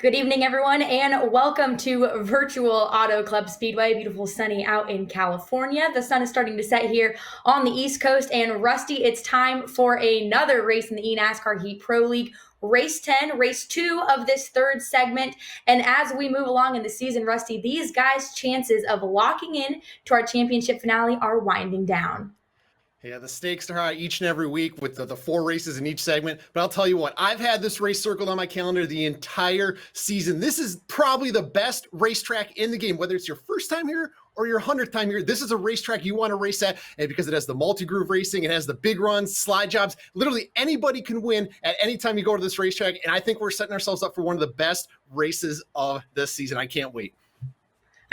Good evening, everyone, and welcome to Virtual Auto Club Speedway. Beautiful sunny out in California. The sun is starting to set here on the East Coast. And Rusty, it's time for another race in the eNASCAR Heat Pro League. Race 10, race 2 of this third segment. And as we move along in the season, Rusty, these guys' chances of locking in to our championship finale are winding down. Yeah, the stakes are high each and every week with the four races in each segment. But I'll tell you what, I've had this race circled on my calendar the entire season. This is probably the best racetrack in the game, whether it's your first time here or your 100th time here. This is a racetrack you want to race at, and because it has the multi-groove racing, it has the big runs, slide jobs. Literally anybody can win at any time you go to this racetrack, and I think we're setting ourselves up for one of the best races of this season. I can't wait.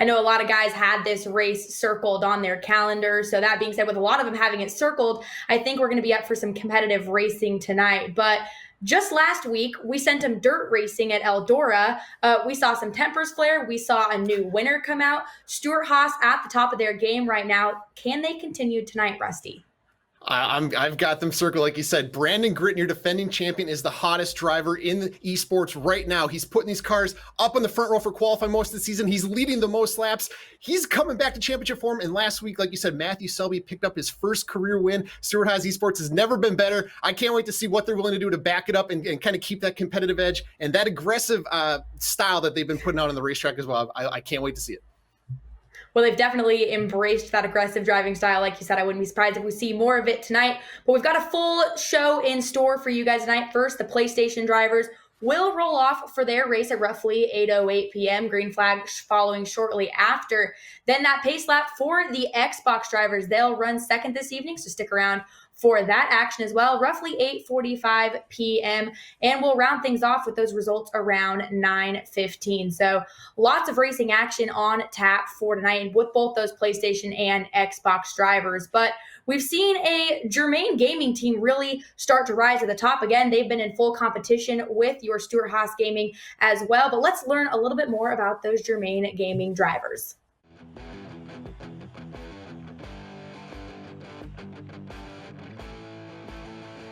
I know a lot of guys had this race circled on their calendar. So that being said, with a lot of them having it circled, I think we're going to be up for some competitive racing tonight. But just last week, we sent them dirt racing at Eldora. We saw some tempers flare. We saw a new winner come out. Stewart-Haas at the top of their game right now. Can they continue tonight, Rusty? I've got them circled. Like you said, Brandon Gritton, your defending champion, is the hottest driver in the esports right now. He's putting these cars up on the front row for qualifying most of the season. He's leading the most laps. He's coming back to championship form. And last week, like you said, Matthew Selby picked up his first career win. Stewart-Haas Esports has never been better. I can't wait to see what they're willing to do to back it up and kind of keep that competitive edge and that aggressive style that they've been putting out on the racetrack as well. I can't wait to see it. Well, they've definitely embraced that aggressive driving style. Like you said, I wouldn't be surprised if we see more of it tonight. But we've got a full show in store for you guys tonight. First, the PlayStation drivers will roll off for their race at roughly 8:08 p.m. Green flag following shortly after. Then that pace lap for the Xbox drivers. They'll run second this evening, so stick around for that action as well, roughly 8:45 p.m. And we'll round things off with those results around 9:15. So lots of racing action on tap for tonight with both those PlayStation and Xbox drivers. But we've seen a Germain Gaming team really start to rise to the top again. They've been in full competition with your Stewart-Haas Gaming as well. But let's learn a little bit more about those Germain Gaming drivers.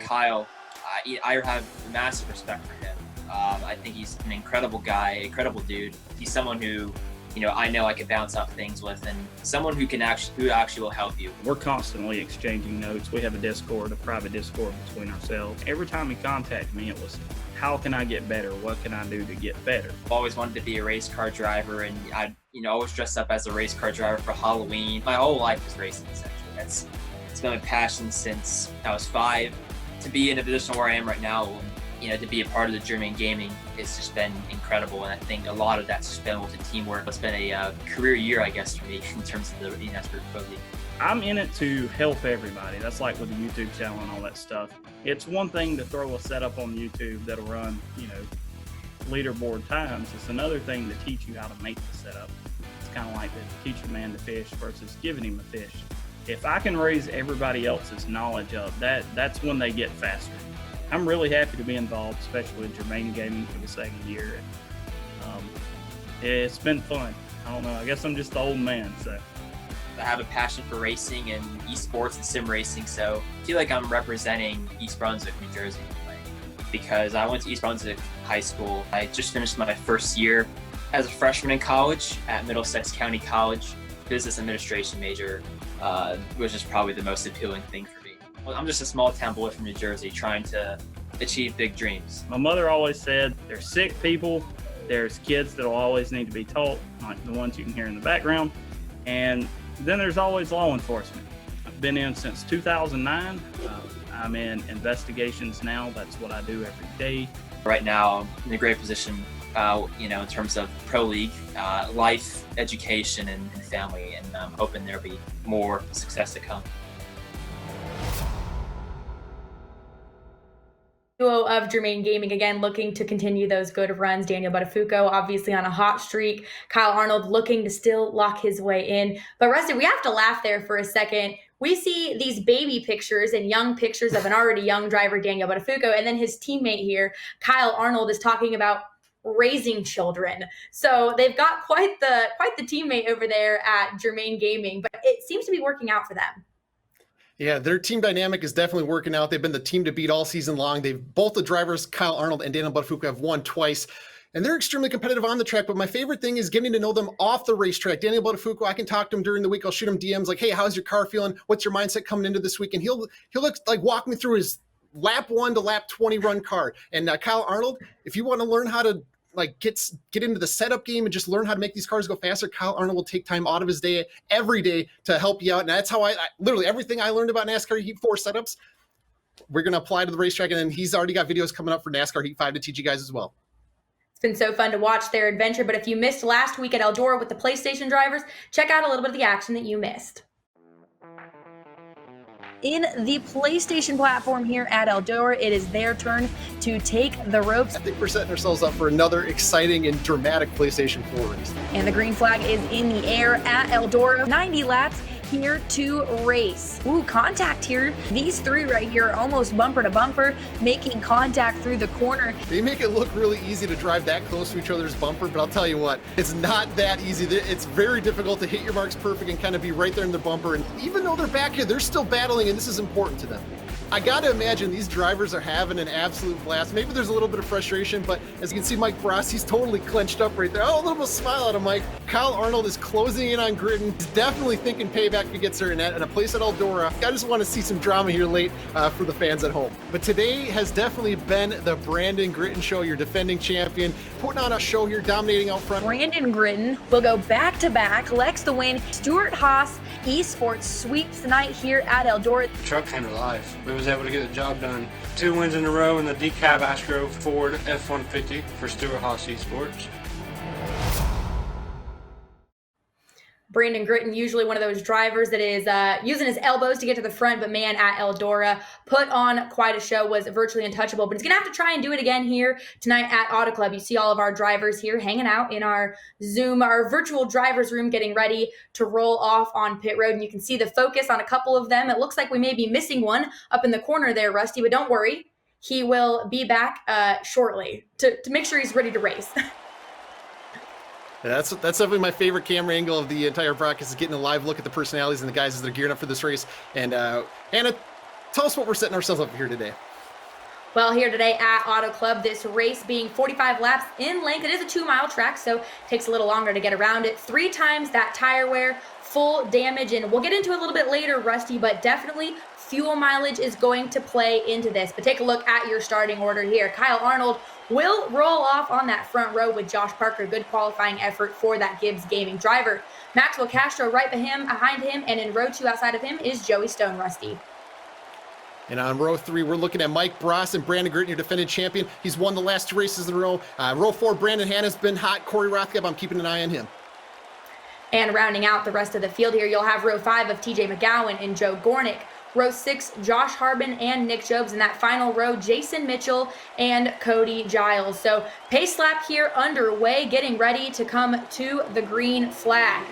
Kyle, I have massive respect for him. I think he's an incredible guy, incredible dude. He's someone who, I know I can bounce off things with, and someone who actually will help you. We're constantly exchanging notes. We have a private Discord between ourselves. Every time he contacted me, it was, how can I get better? What can I do to get better? I've always wanted to be a race car driver, and I, always dressed up as a race car driver for Halloween. My whole life is racing, essentially. It's been my passion since I was 5. To be in a position where I am right now, to be a part of the Germain Gaming, it's just been incredible. And I think a lot of that's just been with the teamwork. It's been a career year, I guess, for me in terms of the eNASCAR Pro League. I'm in it to help everybody. That's like with the YouTube channel and all that stuff. It's one thing to throw a setup on YouTube that'll run, leaderboard times. It's another thing to teach you how to make the setup. It's kind of like to teach a man to fish versus giving him a fish. If I can raise everybody else's knowledge up, that's when they get faster. I'm really happy to be involved, especially with Germain Gaming for the second year. It's been fun. I don't know. I guess I'm just the old man. So I have a passion for racing and esports and sim racing, so I feel like I'm representing East Brunswick, New Jersey, because I went to East Brunswick High School. I just finished my first year as a freshman in college at Middlesex County College, business administration major. Which is probably the most appealing thing for me. Well, I'm just a small town boy from New Jersey trying to achieve big dreams. My mother always said, there's sick people, there's kids that'll always need to be taught, like the ones you can hear in the background, and then there's always law enforcement. I've been in since 2009. I'm in investigations now. That's what I do every day. Right now, I'm in a great position, in terms of Pro League, life, education, and family, and I'm hoping there'll be more success to come. Duo of Germain Gaming again looking to continue those good runs. Daniel Buttafuoco obviously on a hot streak. Kyle Arnold looking to still lock his way in. But Rusty, we have to laugh there for a second. We see these baby pictures and young pictures of an already young driver, Daniel Buttafuoco, and then his teammate here, Kyle Arnold, is talking about raising children. So they've got quite the teammate over there at Germain Gaming, but it seems to be working out for them. Yeah, their team dynamic is definitely working out. They've been the team to beat all season long. Both the drivers, Kyle Arnold and Daniel Buttafuoco, have won twice. and they're extremely competitive on the track. But my favorite thing is getting to know them off the racetrack. Daniel Botafuco, I can talk to him during the week. I'll shoot him DMs like, hey, how's your car feeling? What's your mindset coming into this week? And he'll like walk me through his lap 1 to lap 20 run car. And Kyle Arnold, if you want to learn how to like get into the setup game and just learn how to make these cars go faster, Kyle Arnold will take time out of his day every day to help you out. And that's how I literally everything I learned about NASCAR Heat 4 setups, we're going to apply to the racetrack. And then he's already got videos coming up for NASCAR Heat 5 to teach you guys as well. It's been so fun to watch their adventure. But if you missed last week at Eldora with the PlayStation drivers, check out a little bit of the action that you missed. In the PlayStation platform here at Eldora, it is their turn to take the ropes. I think we're setting ourselves up for another exciting and dramatic PlayStation 4 race. And the green flag is in the air at Eldora. 90 laps here to race. Ooh, contact here. These three right here are almost bumper to bumper, making contact through the corner. They make it look really easy to drive that close to each other's bumper, but I'll tell you what, it's not that easy. It's very difficult to hit your marks perfect and kind of be right there in the bumper. And even though they're back here, they're still battling, and this is important to them. I got to imagine these drivers are having an absolute blast. Maybe there's a little bit of frustration, but as you can see, Mike Bross, he's totally clenched up right there. Oh, a little bit of smile out of Mike. Kyle Arnold is closing in on Gritton. He's definitely thinking payback if he gets there in a place at Eldora. I just want to see some drama here late for the fans at home. But today has definitely been the Brandon Gritton show, your defending champion, putting on a show here, dominating out front. Brandon Gritton will go back-to-back, Lex the win. Stuart Haas Esports sweeps tonight here at Eldora. The truck came to life. We was able to get the job done. 2 wins in a row in the DeKalb Astro Ford F-150 for Stuart Haas Esports. Brandon Gritton, usually one of those drivers that is using his elbows to get to the front, but man, at Eldora, put on quite a show, was virtually untouchable. But he's going to have to try and do it again here tonight at Auto Club. You see all of our drivers here hanging out in our Zoom, our virtual drivers room, getting ready to roll off on pit road. And you can see the focus on a couple of them. It looks like we may be missing one up in the corner there, Rusty, but don't worry. He will be back shortly to make sure he's ready to race. That's definitely my favorite camera angle of the entire broadcast, is getting a live look at the personalities and the guys as they're gearing up for this race. And Anna, tell us what we're setting ourselves up here today. Well, here today at Auto Club, this race being 45 laps in length. It is a 2-mile track, so it takes a little longer to get around it. 3 times that tire wear, full damage, and we'll get into it a little bit later, Rusty, but definitely fuel mileage is going to play into this. But take a look at your starting order here. Kyle Arnold will roll off on that front row with Josh Parker. Good qualifying effort for that Gibbs Gaming driver. Maxwell Castro right behind him, and in row 2 outside of him is Joey Stone, Rusty. And on row 3, we're looking at Mike Bross and Brandon Gritton, your defending champion. He's won the last 2 races in a row. Row 4, Brandon Hanna's been hot. Corey Rothgeb, I'm keeping an eye on him. And rounding out the rest of the field here, you'll have row 5 of TJ McGowan and Joe Gornick. Row 6, Josh Harbin and Nick Jobs. In that final row, Jason Mitchell and Cody Giles. So pace lap here underway, getting ready to come to the green flag.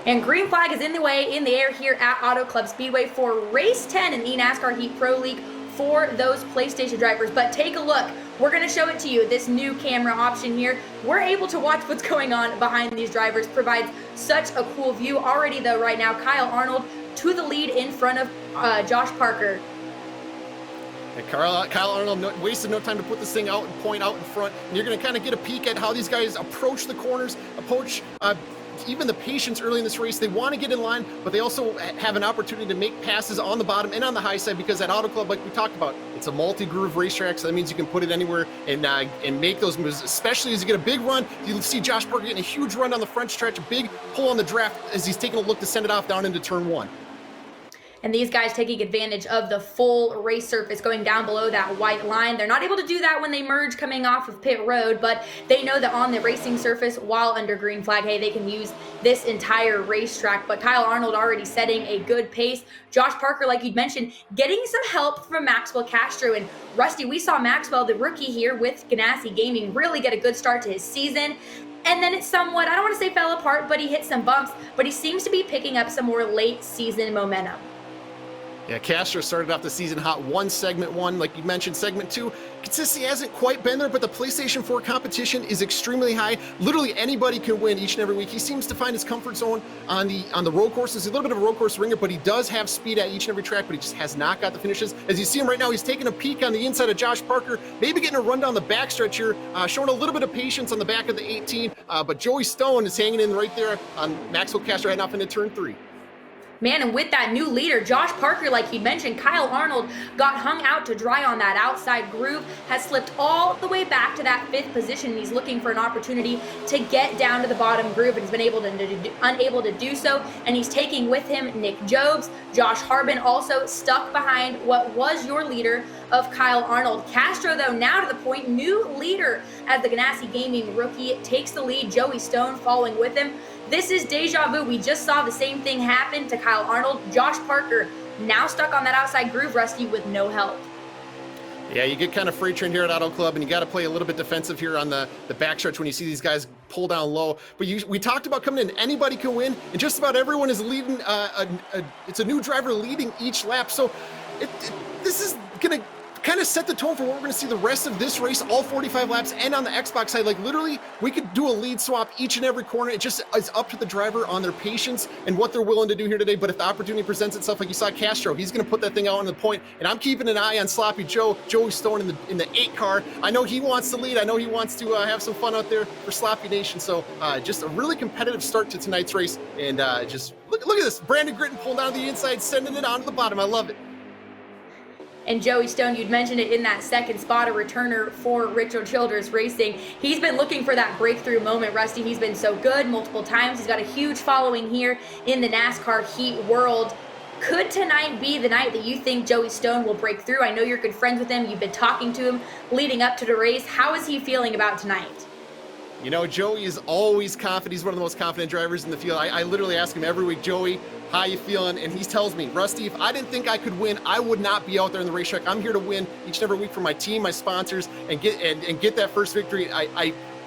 And green flag is in the air here at Auto Club Speedway for race 10 in the NASCAR Heat Pro League for those PlayStation drivers. But take a look. We're going to show it to you, this new camera option here. We're able to watch what's going on behind these drivers. Provides such a cool view. Already, though, right now, Kyle Arnold to the lead in front of Josh Parker. And Kyle Arnold wasted no time to put this thing out and point out in front. And you're going to kind of get a peek at how these guys approach the corners, approach even the patience early in this race. They want to get in line, but they also have an opportunity to make passes on the bottom and on the high side, because at Auto Club, like we talked about, it's a multi-groove racetrack, so that means you can put it anywhere and make those moves, especially as you get a big run. You see Josh Parker getting a huge run down the front stretch, a big pull on the draft as he's taking a look to send it off down into turn 1. And these guys taking advantage of the full race surface going down below that white line. They're not able to do that when they merge coming off of pit road, but they know that on the racing surface while under green flag, hey, they can use this entire racetrack. But Kyle Arnold already setting a good pace. Josh Parker, like you'd mentioned, getting some help from Maxwell Castro. And Rusty, we saw Maxwell, the rookie here with Ganassi Gaming, really get a good start to his season. And then it somewhat, I don't want to say fell apart, but he hit some bumps, but he seems to be picking up some more late season momentum. Yeah, Castro started off the season hot. Won segment 1, like you mentioned. Segment 2, consistency hasn't quite been there, but the PlayStation 4 competition is extremely high. Literally anybody can win each and every week. He seems to find his comfort zone on the road courses. He's a little bit of a road course ringer, but he does have speed at each and every track, but he just has not got the finishes. As you see him right now, he's taking a peek on the inside of Josh Parker, maybe getting a run down the backstretch here, showing a little bit of patience on the back of the 18, but Joey Stone is hanging in right there on Maxwell Castro heading off into turn 3. Man, and with that new leader, Josh Parker, like he mentioned, Kyle Arnold got hung out to dry on that outside groove, has slipped all the way back to that 5th position, and he's looking for an opportunity to get down to the bottom groove, and he's been unable to do so, and he's taking with him Nick Jobs. Josh Harbin also stuck behind what was your leader of Kyle Arnold. Castro, though, now to the point, new leader as the Ganassi Gaming rookie, takes the lead, Joey Stone following with him. This is deja vu. We just saw the same thing happen to Kyle Arnold. Josh Parker now stuck on that outside groove, Rusty, with no help. Yeah, you get kind of freight trained here at Auto Club, and you got to play a little bit defensive here on the backstretch when you see these guys pull down low. But we talked about coming in, anybody can win, and just about everyone is leading. It's a new driver leading each lap, so this is going to kind of set the tone for what we're going to see the rest of this race, all 45 laps, and on the Xbox side. Like, literally, we could do a lead swap each and every corner. It just is up to the driver on their patience and what they're willing to do here today. But if the opportunity presents itself, like you saw Castro, he's going to put that thing out on the point. And I'm keeping an eye on Sloppy Joe, Joey Stone in the 8 car. I know he wants to lead. I know he wants to have some fun out there for Sloppy Nation. So just a really competitive start to tonight's race. And just look at this. Brandon Gritton pulling down the inside, sending it onto the bottom. I love it. And Joey Stone, you'd mentioned it in that second spot, a returner for Richard Childress Racing. He's been looking for that breakthrough moment, Rusty. He's been so good multiple times. He's got a huge following here in the NASCAR Heat world. Could tonight be the night that you think Joey Stone will break through? I know you're good friends with him. You've been talking to him leading up to the race. How is he feeling about tonight? You know, Joey is always confident. He's one of the most confident drivers in the field. I literally ask him every week, Joey, how you feeling? And he tells me, Rusty, if I didn't think I could win, I would not be out there in the racetrack. I'm here to win each and every week for my team, my sponsors, and get that first victory.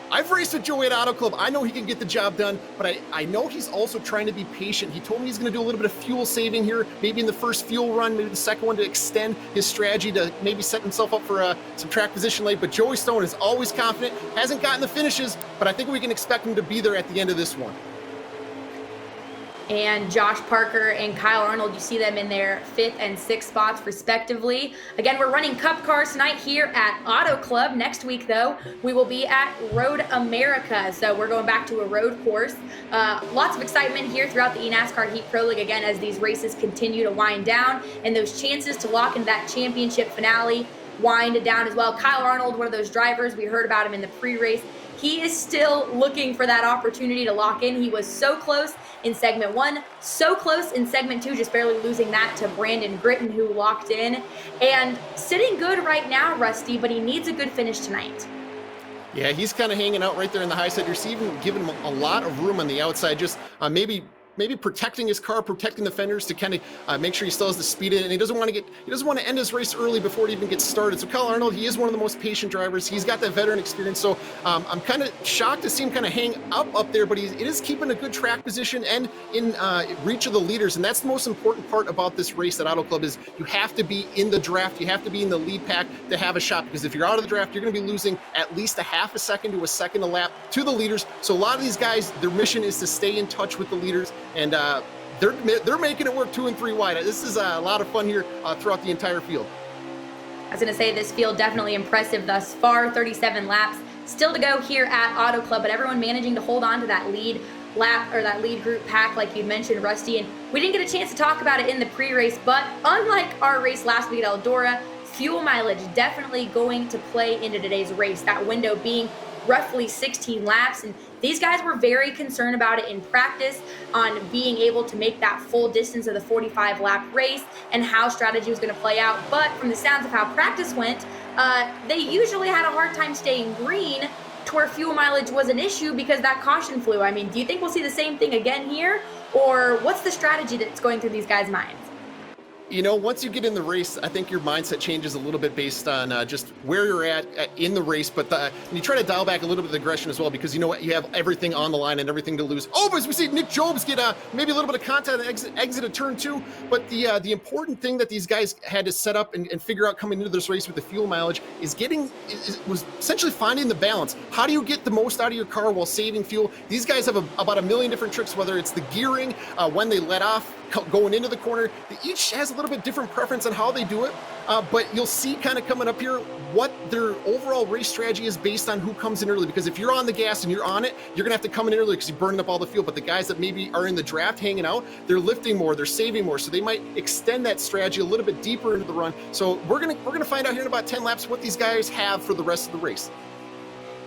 I've raced with Joey at Auto Club. I know he can get the job done, but I know he's also trying to be patient. He told me he's going to do a little bit of fuel saving here, maybe in the first fuel run, maybe the second one to extend his strategy to maybe set himself up for some track position late. But Joey Stone is always confident, hasn't gotten the finishes, but I think we can expect him to be there at the end of this one. And Josh Parker and Kyle Arnold, you see them in their 5th and 6th spots respectively. Again, we're running Cup cars tonight here at Auto Club. Next week, though, we will be at Road America. So we're going back to a road course. Lots of excitement here throughout the eNASCAR Heat Pro League, again, as these races continue to wind down and those chances to lock into that championship finale wind down as well. Kyle Arnold, one of those drivers, we heard about him in the pre-race. He is still looking for that opportunity to lock in. He was so close in segment 1, so close in segment 2, just barely losing that to Brandon Gritton, who locked in. And sitting good right now, Rusty, but he needs a good finish tonight. Yeah, he's kind of hanging out right there in the high side. You're even giving him a lot of room on the outside, just maybe protecting his car, protecting the fenders to kind of make sure he still has the speed in it. And he doesn't want to end his race early before it even gets started. So Kyle Arnold, he is one of the most patient drivers. He's got that veteran experience. So I'm kind of shocked to see him kind of hang up there, but it is keeping a good track position and in reach of the leaders. And that's the most important part about this race at Auto Club is you have to be in the draft. You have to be in the lead pack to have a shot, because if you're out of the draft, you're going to be losing at least a half a second to a second a lap to the leaders. So a lot of these guys, their mission is to stay in touch with the leaders. And they're making it work 2 and 3 wide. This is a lot of fun here throughout the entire field. I was going to say, this field definitely impressive thus far. 37 laps still to go here at Auto Club, but everyone managing to hold on to that lead lap or that lead group pack, like you mentioned, Rusty. And we didn't get a chance to talk about it in the pre-race, but unlike our race last week at Eldora, fuel mileage definitely going to play into today's race. That window being roughly 16 laps, and these guys were very concerned about it in practice on being able to make that full distance of the 45 lap race and how strategy was going to play out. But from the sounds of how practice went, they usually had a hard time staying green to where fuel mileage was an issue because that caution flew. I mean, do you think we'll see the same thing again here, or what's the strategy that's going through these guys' minds? You know, once you get in the race, I think your mindset changes a little bit based on just where you're at in the race. But you try to dial back a little bit of the aggression as well, because you know what, you have everything on the line and everything to lose. Oh, but as we see Nick Jobs get maybe a little bit of contact and exit a turn 2. But the important thing that these guys had to set up and figure out coming into this race with the fuel mileage was essentially finding the balance. How do you get the most out of your car while saving fuel? These guys have about a million different tricks, whether it's the gearing, when they let off, going into the corner. Each has a little bit different preference on how they do it, but you'll see kind of coming up here what their overall race strategy is based on who comes in early, because if you're on the gas and you're on it, you're gonna have to come in early because you're burning up all the fuel. But the guys that maybe are in the draft hanging out, they're lifting more, they're saving more, so they might extend that strategy a little bit deeper into the run. So we're gonna find out here in about 10 laps what these guys have for the rest of the race.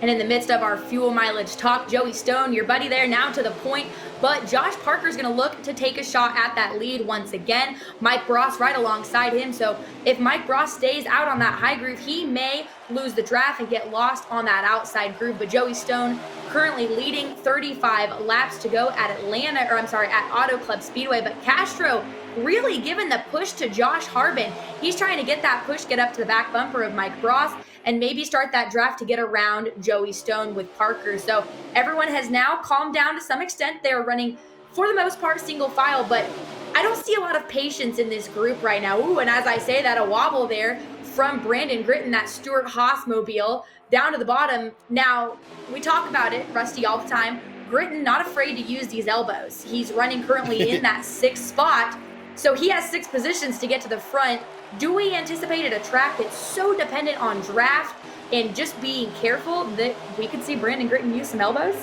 And in the midst of our fuel mileage talk, Joey Stone, your buddy there, now to the point. But Josh Parker's going to look to take a shot at that lead once again. Mike Bross right alongside him. So if Mike Bross stays out on that high groove, he may lose the draft and get lost on that outside groove. But Joey Stone currently leading, 35 laps to go at at Auto Club Speedway. But Castro really giving the push to Josh Harbin. He's trying to get that push, get up to the back bumper of Mike Bross, and maybe start that draft to get around Joey Stone with Parker. So everyone has now calmed down to some extent. They're running, for the most part, single file, but I don't see a lot of patience in this group right now. Ooh, and as I say that, a wobble there from Brandon Gritton, that Stuart Haas mobile, down to the bottom. Now, we talk about it, Rusty, all the time. Gritton not afraid to use these elbows. He's running currently in that 6th spot, so he has 6 positions to get to the front. Do we anticipate at a track that's so dependent on draft and just being careful that we could see Brandon Gritton use some elbows?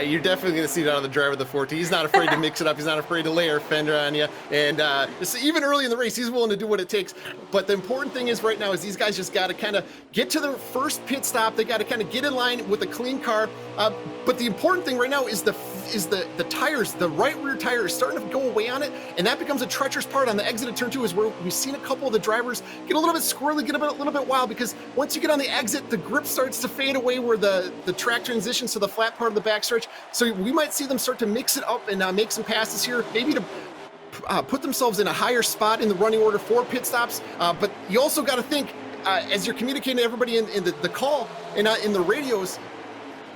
You're definitely going to see that on the driver of the 14. He's not afraid to mix it up. He's not afraid to lay a fender on you. And even early in the race, he's willing to do what it takes. But the important thing is right now is these guys just got to kind of get to their first pit stop. They got to kind of get in line with a clean car. But the important thing right now is the tires. The right rear tire is starting to go away on it, and that becomes a treacherous part on the exit of turn 2, is where we've seen a couple of the drivers get a little bit squirrely, get a little bit wild, because once you get on the exit, the grip starts to fade away where the track transitions to the flat part of the backstretch. So we might see them start to mix it up and make some passes here, maybe to put themselves in a higher spot in the running order for pit stops. But you also got to think, as you're communicating to everybody in the call and in the radios,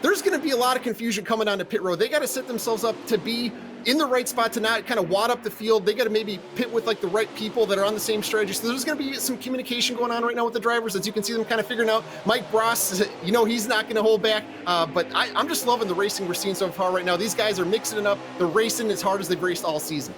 there's going to be a lot of confusion coming onto pit road. They got to set themselves up to be in the right spot, to not kind of wad up the field. They got to maybe pit with like the right people that are on the same strategy. So there's going to be some communication going on right now with the drivers, as you can see them kind of figuring out. Mike Bross, he's not going to hold back. But I'm just loving the racing we're seeing so far right now. These guys are mixing it up. They're racing as hard as they've raced all season.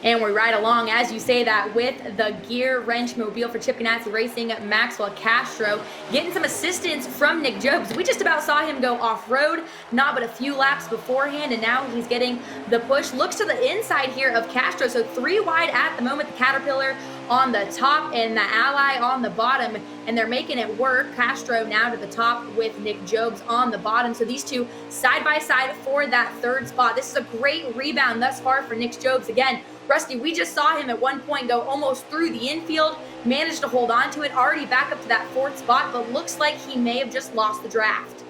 And we ride along, as you say that, with the Gear Wrench Mobile for Chip Ganassi Racing, Maxwell Castro, getting some assistance from Nick Jobs. We just about saw him go off-road, not but a few laps beforehand, and now he's getting the push. Looks to the inside here of Castro, so 3 wide at the moment. The Caterpillar on the top and the Ally on the bottom, and they're making it work. Castro now to the top with Nick Jobs on the bottom. So these two side by side for that 3rd spot. This is a great rebound thus far for Nick Jobs. Again, Rusty, we just saw him at one point go almost through the infield, managed to hold on to it, already back up to that 4th spot, but looks like he may have just lost the draft.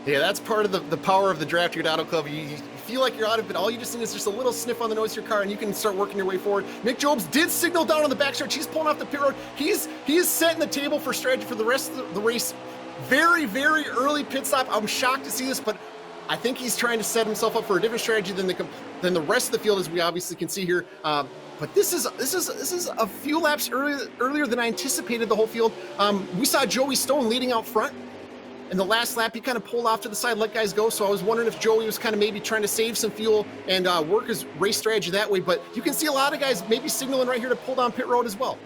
Yeah, that's part of the power of the draft here at Auto Club. You feel like you're out of it. All you just need is just a little sniff on the nose of your car, and you can start working your way forward. Nick Jobs did signal down on the backstretch. He's pulling off the pit road. He is setting the table for strategy for the rest of the race. Very, very early pit stop. I'm shocked to see this, but I think he's trying to set himself up for a different strategy than the rest of the field, as we obviously can see here. But this is a few laps earlier than I anticipated the whole field. We saw Joey Stone leading out front. In the last lap, he kind of pulled off to the side, let guys go. So I was wondering if Joey was kind of maybe trying to save some fuel and work his race strategy that way. But you can see a lot of guys maybe signaling right here to pull down pit road as well.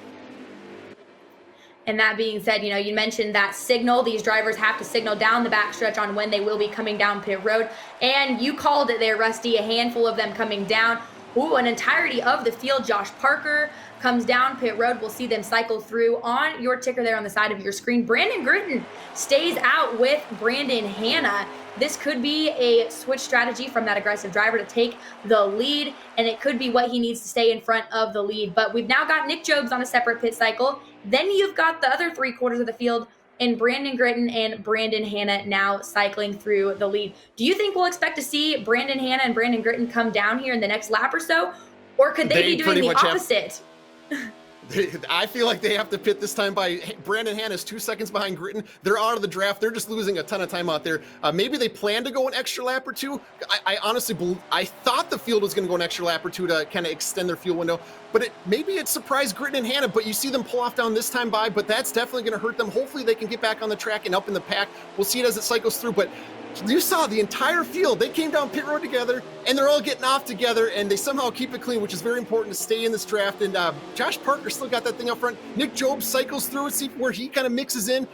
And that being said, you mentioned that signal. These drivers have to signal down the backstretch on when they will be coming down pit road. And you called it there, Rusty, a handful of them coming down. Ooh, an entirety of the field. Josh Parker comes down pit road. We'll see them cycle through on your ticker there on the side of your screen. Brandon Gritton stays out with Brandon Hanna. This could be a switch strategy from that aggressive driver to take the lead, and it could be what he needs to stay in front of the lead. But we've now got Nick Jobs on a separate pit cycle. Then you've got the other 3/4 of the field and Brandon Gritton and Brandon Hanna now cycling through the lead. Do you think we'll expect to see Brandon Hanna and Brandon Gritton come down here in the next lap or so? Or could they be doing pretty the much have- opposite? I feel like they have to pit this time by Brandon Hanna's 2 seconds behind Gritton. They're out of the draft. They're just losing a ton of time out there. Maybe they plan to go an extra lap or two. I honestly I thought the field was going to go an extra lap or two to kind of extend their fuel window, but maybe it surprised Gritton and Hanna, but you see them pull off down this time by, but that's definitely going to hurt them. Hopefully they can get back on the track and up in the pack. We'll see it as it cycles through, but you saw the entire field. They came down pit road together, and they're all getting off together, and they somehow keep it clean, which is very important to stay in this draft. And Josh Parker still got that thing up front. Nick Jobs cycles through and see where he kind of mixes in.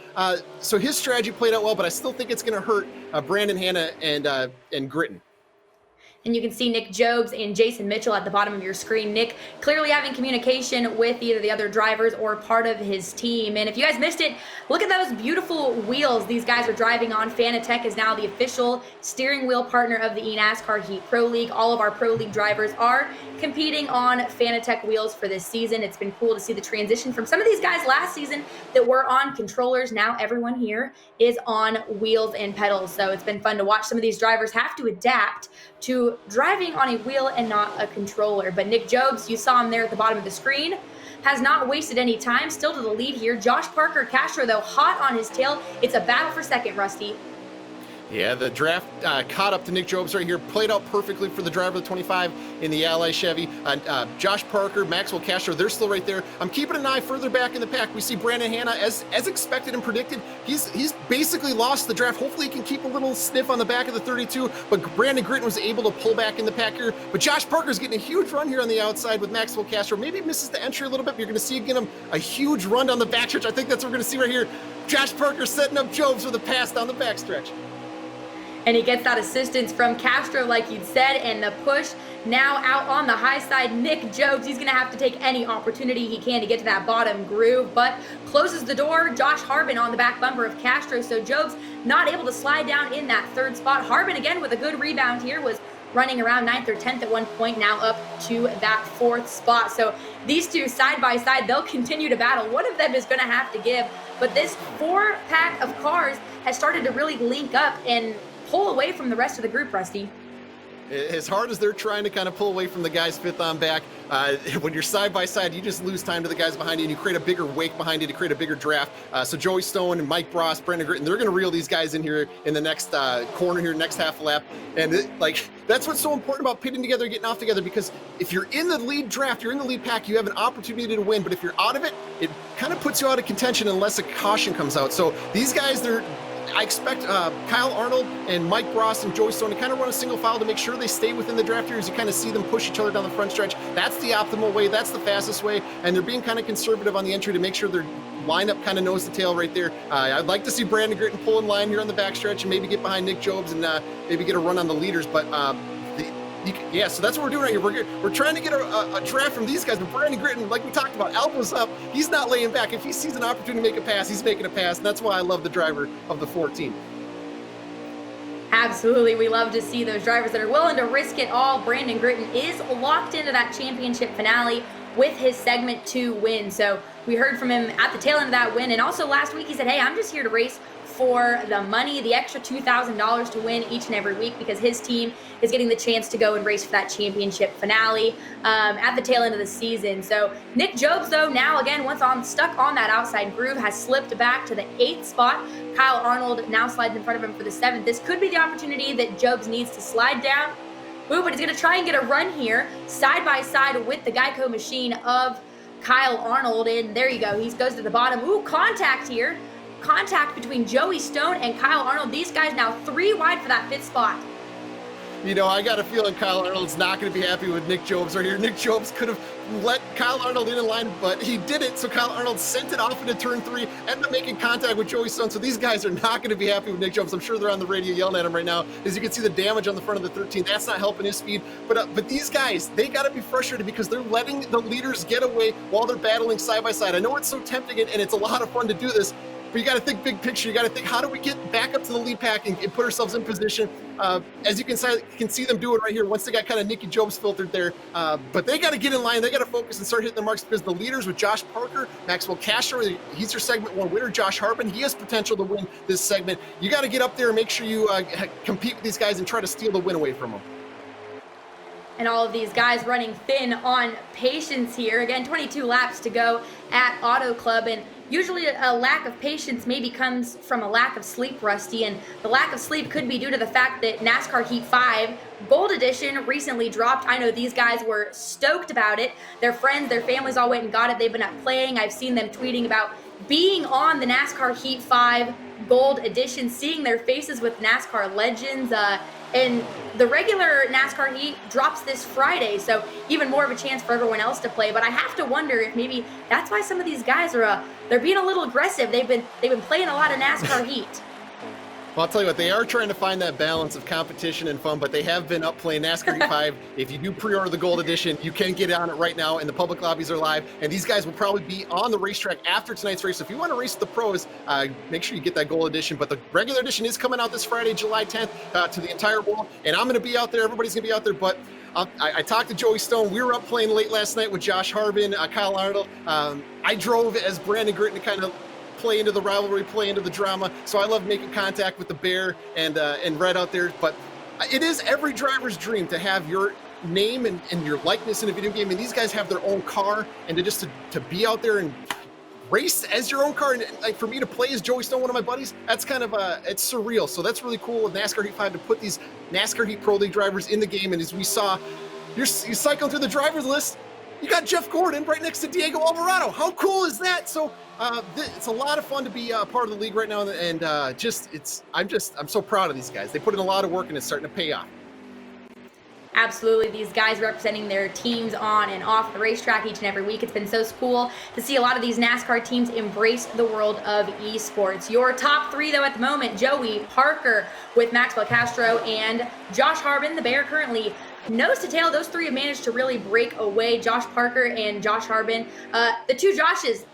So his strategy played out well, but I still think it's going to hurt Brandon Hanna and Gritton. And you can see Nick Jobs and Jason Mitchell at the bottom of your screen. Nick clearly having communication with either the other drivers or part of his team. And if you guys missed it, look at those beautiful wheels these guys are driving on. Fanatec is now the official steering wheel partner of the eNASCAR Heat Pro League. All of our Pro League drivers are competing on Fanatec wheels for this season. It's been cool to see the transition from some of these guys last season that were on controllers. Now everyone here is on wheels and pedals. So it's been fun to watch some of these drivers have to adapt to driving on a wheel and not a controller. But Nick Jobs, you saw him there at the bottom of the screen, has not wasted any time, still to the lead here. Josh Parker Castro, though, hot on his tail. It's a battle for second, Rusty. Yeah, the draft caught up to Nick Jobs right here, played out perfectly for the driver of the 25 in the Ally Chevy. Josh Parker, Maxwell Castro, they're still right there. I'm keeping an eye further back in the pack. We see Brandon Hanna, as expected and predicted. He's basically lost the draft. Hopefully he can keep a little sniff on the back of the 32, but Brandon Gritton was able to pull back in the pack here. But Josh Parker's getting a huge run here on the outside with Maxwell Castro. Maybe misses the entry a little bit, but you're going to see again a huge run down the backstretch. I think that's what we're going to see right here. Josh Parker setting up Jobs with a pass down the backstretch. And he gets that assistance from Castro, like you'd said, and the push now out on the high side. Nick Jobs, he's going to have to take any opportunity he can to get to that bottom groove, but closes the door. Josh Harbin on the back bumper of Castro, so Jobs not able to slide down in that third spot. Harbin, again, with a good rebound here, was running around 9th or 10th at one point, now up to that 4th spot. So these two side by side, they'll continue to battle. One of them is going to have to give, but this 4-pack of cars has started to really link up and pull away from the rest of the group, Rusty. As hard as they're trying to kind of pull away from the guys fifth on back, when you're side by side, you just lose time to the guys behind you, and you create a bigger wake behind you to create a bigger draft. So Joey Stone and Mike Bross, Brandon Gritton, they're going to reel these guys in here in the next corner here, next half lap. And that's what's so important about pitting together, getting off together, because if you're in the lead draft, you're in the lead pack, you have an opportunity to win. But if you're out of it, it kind of puts you out of contention unless a caution comes out. So these guys, I expect Kyle Arnold and Mike Bross and Joey Stone to kind of run a single file to make sure they stay within the draft here as you kind of see them push each other down the front stretch. That's the optimal way. That's the fastest way. And they're being kind of conservative on the entry to make sure they're lined up kind of nose to tail right there. I'd like to see Brandon Gritton pull in line here on the backstretch and maybe get behind Nick Jobs and maybe get a run on the leaders. But yeah, so that's what we're doing right here. We're trying to get a draft from these guys, but Brandon Gritton, like we talked about, elbows up. He's not laying back. If he sees an opportunity to make a pass, he's making a pass, and that's why I love the driver of the 14. Absolutely. We love to see those drivers that are willing to risk it all. Brandon Gritton is locked into that championship finale with his segment 2 win. So we heard from him at the tail end of that win. And also last week he said, hey, I'm just here to race for the money, the extra $2,000 to win each and every week, because his team is getting the chance to go and race for that championship finale at the tail end of the season. So Nick Jobs, though, now again, once stuck on that outside groove, has slipped back to the 8th spot. Kyle Arnold now slides in front of him for the 7th. This could be the opportunity that Jobs needs to slide down. Ooh, but he's going to try and get a run here side by side with the Geico machine of Kyle Arnold. And there you go. He goes to the bottom. Ooh, contact here. Contact between Joey Stone and Kyle Arnold. These guys now 3 wide for that 5th spot. You know, I got a feeling Kyle Arnold's not going to be happy with Nick Jobs right here. Nick Jobs could have let Kyle Arnold in line, but he didn't. So Kyle Arnold sent it off into turn 3, ended up making contact with Joey Stone. So these guys are not going to be happy with Nick Jobs. I'm sure they're on the radio yelling at him right now. As you can see the damage on the front of the 13th, that's not helping his speed. But these guys, they got to be frustrated because they're letting the leaders get away while they're battling side by side. I know it's so tempting and it's a lot of fun to do this, but you got to think big picture. You got to think, how do we get back up to the lead pack and put ourselves in position? As you can see them do it right here once they got kind of Nicky Jobs filtered there. But they got to get in line. They got to focus and start hitting the marks, because the leaders with Josh Parker, Maxwell Castro, he's your segment 1 winner. Josh Harbin, he has potential to win this segment. You got to get up there and make sure you compete with these guys and try to steal the win away from them. And all of these guys running thin on patience here. Again, 22 laps to go at Auto Club, and usually a lack of patience maybe comes from a lack of sleep, Rusty, and the lack of sleep could be due to the fact that NASCAR Heat 5 Gold Edition recently dropped. I know these guys were stoked about it. Their friends, their families all went and got it. They've been up playing. I've seen them tweeting about being on the NASCAR Heat 5 Gold Edition, seeing their faces with NASCAR legends, and the regular NASCAR Heat drops this Friday, so even more of a chance for everyone else to play. But I have to wonder if maybe that's why some of these guys are they're being a little aggressive. They've been playing a lot of NASCAR Heat. Well, I'll tell you what, they are trying to find that balance of competition and fun, but they have been up playing NASCAR Heat 5. If you do pre-order the Gold Edition, you can get on it right now, and the public lobbies are live. And these guys will probably be on the racetrack after tonight's race. So if you want to race with the pros, make sure you get that Gold Edition. But the regular edition is coming out this Friday, July 10th, to the entire world. And I'm going to be out there. Everybody's going to be out there. But I talked to Joey Stone. We were up playing late last night with Josh Harbin, Kyle Arnold. I drove as Brandon Gritton to kind of play into the rivalry, play into the drama. So I love making contact with the Bear and Red out there. But it is every driver's dream to have your name and your likeness in a video game. And these guys have their own car, and to be out there and race as your own car, and like for me to play as Joey Stone, one of my buddies, that's kind of it's surreal. So that's really cool with NASCAR Heat 5 to put these NASCAR Heat Pro League drivers in the game. And as we saw, you're cycling through the drivers list, you got Jeff Gordon right next to Diego Alvarado. How cool is that? So it's a lot of fun to be part of the league right now, and I'm so proud of these guys. They put in a lot of work, and it's starting to pay off. Absolutely, these guys representing their teams on and off the racetrack each and every week. It's been so cool to see a lot of these NASCAR teams embrace the world of esports. Your top three, though, at the moment: Joey Parker with Maxwell Castro and Josh Harbin, the Bear, currently nose to tail. Those three have managed to really break away. Josh Parker and Josh Harbin, the two Joshes.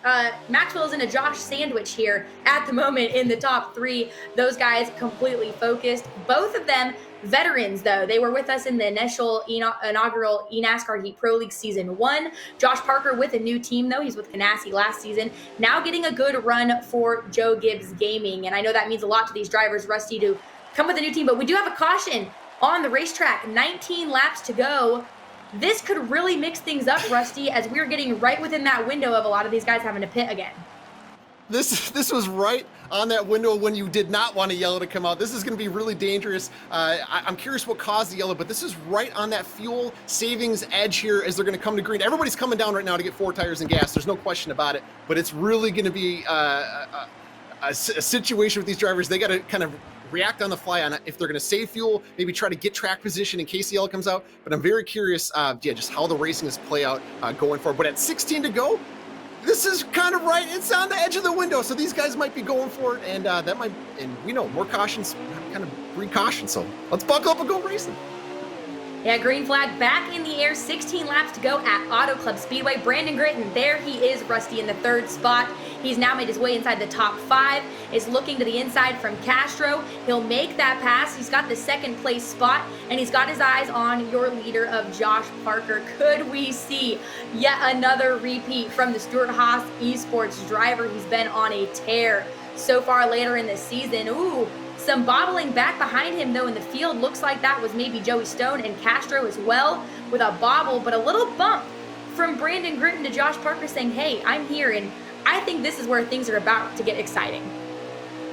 Maxwell is in a Josh sandwich here at the moment in the top three. Those guys completely focused. Both of them veterans, though. They were with us in the initial inaugural eNASCAR Heat Pro League Season 1. Josh Parker with a new team, though. He's with Ganassi last season. Now getting a good run for Joe Gibbs Gaming. And I know that means a lot to these drivers, Rusty, to come with a new team. But we do have a caution on the racetrack. 19 laps to go. This could really mix things up, Rusty, as we're getting right within that window of a lot of these guys having to pit again. This was right on that window when you did not want a yellow to come out. This is going to be really dangerous. I'm curious what caused the yellow, but this is right on that fuel savings edge here as they're going to come to green. Everybody's coming down right now to get 4 tires and gas. There's no question about it, but it's really going to be a situation with these drivers. They got to kind of react on the fly on it. If they're going to save fuel, maybe try to get track position in case the yellow comes out. But I'm very curious, just how the racing is play out going forward. But at 16 to go, this is kind of right. It's on the edge of the window, so these guys might be going for it, and we know more cautions kind of breed caution. So let's buckle up and go racing. Yeah, green flag back in the air. 16 laps to go at Auto Club Speedway. Brandon Gritton, there he is, Rusty, in the 3rd spot. He's now made his way inside the top 5, is looking to the inside from Castro. He'll make that pass. He's got the 2nd place spot, and he's got his eyes on your leader of Josh Parker. Could we see yet another repeat from the Stewart-Haas Esports driver? He's been on a tear so far later in the season. Ooh, some bobbling back behind him, though, in the field. Looks like that was maybe Joey Stone and Castro as well with a bobble, but a little bump from Brandon Gritton to Josh Parker saying, hey, I'm here, and I think this is where things are about to get exciting.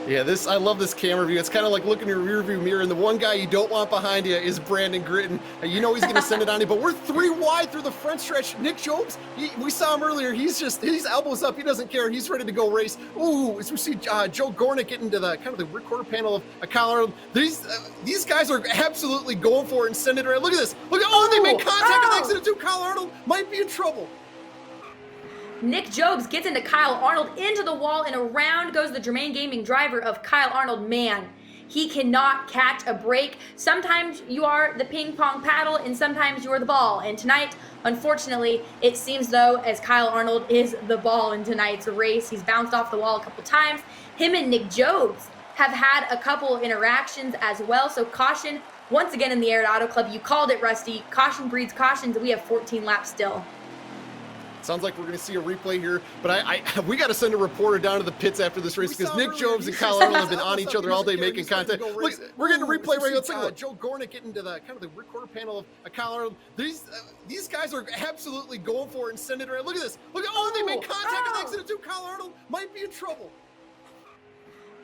Yeah, I love this camera view. It's kind of like looking in your rear view mirror, and the one guy you don't want behind you is Brandon Gritton. You know he's going to send it on you, but we're 3 wide through the front stretch. Nick Jobs, we saw him earlier. He's elbows up. He doesn't care. He's ready to go race. Ooh, as we see Joe Gornick get into the kind of the recorder panel of Kyle Arnold. These guys are absolutely going for it and sending it around. Look at this. They made contact and exited too. Kyle Arnold might be in trouble. Nick Jobs gets into Kyle Arnold into the wall, and around goes the Germain Gaming driver of Kyle Arnold. Man, he cannot catch a break. Sometimes you are the ping pong paddle, and sometimes you are the ball. And tonight, unfortunately, it seems though as Kyle Arnold is the ball in tonight's race. He's bounced off the wall a couple times. Him and Nick Jobs have had a couple interactions as well. So caution once again in the air at Auto Club. You called it, Rusty. Caution breeds caution. We have 14 laps still. Sounds like we're going to see a replay here, but we got to send a reporter down to the pits after this race because Nick Jobs and Kyle Arnold have been on each other all day making contact. Look, we're getting a replay right now. Let's take a look. Joe Gornick getting to the kind of the recorder panel of Kyle Arnold. These guys are absolutely going for it and sending it around. Look at this. Look at they made contact and exited too. Kyle Arnold might be in trouble.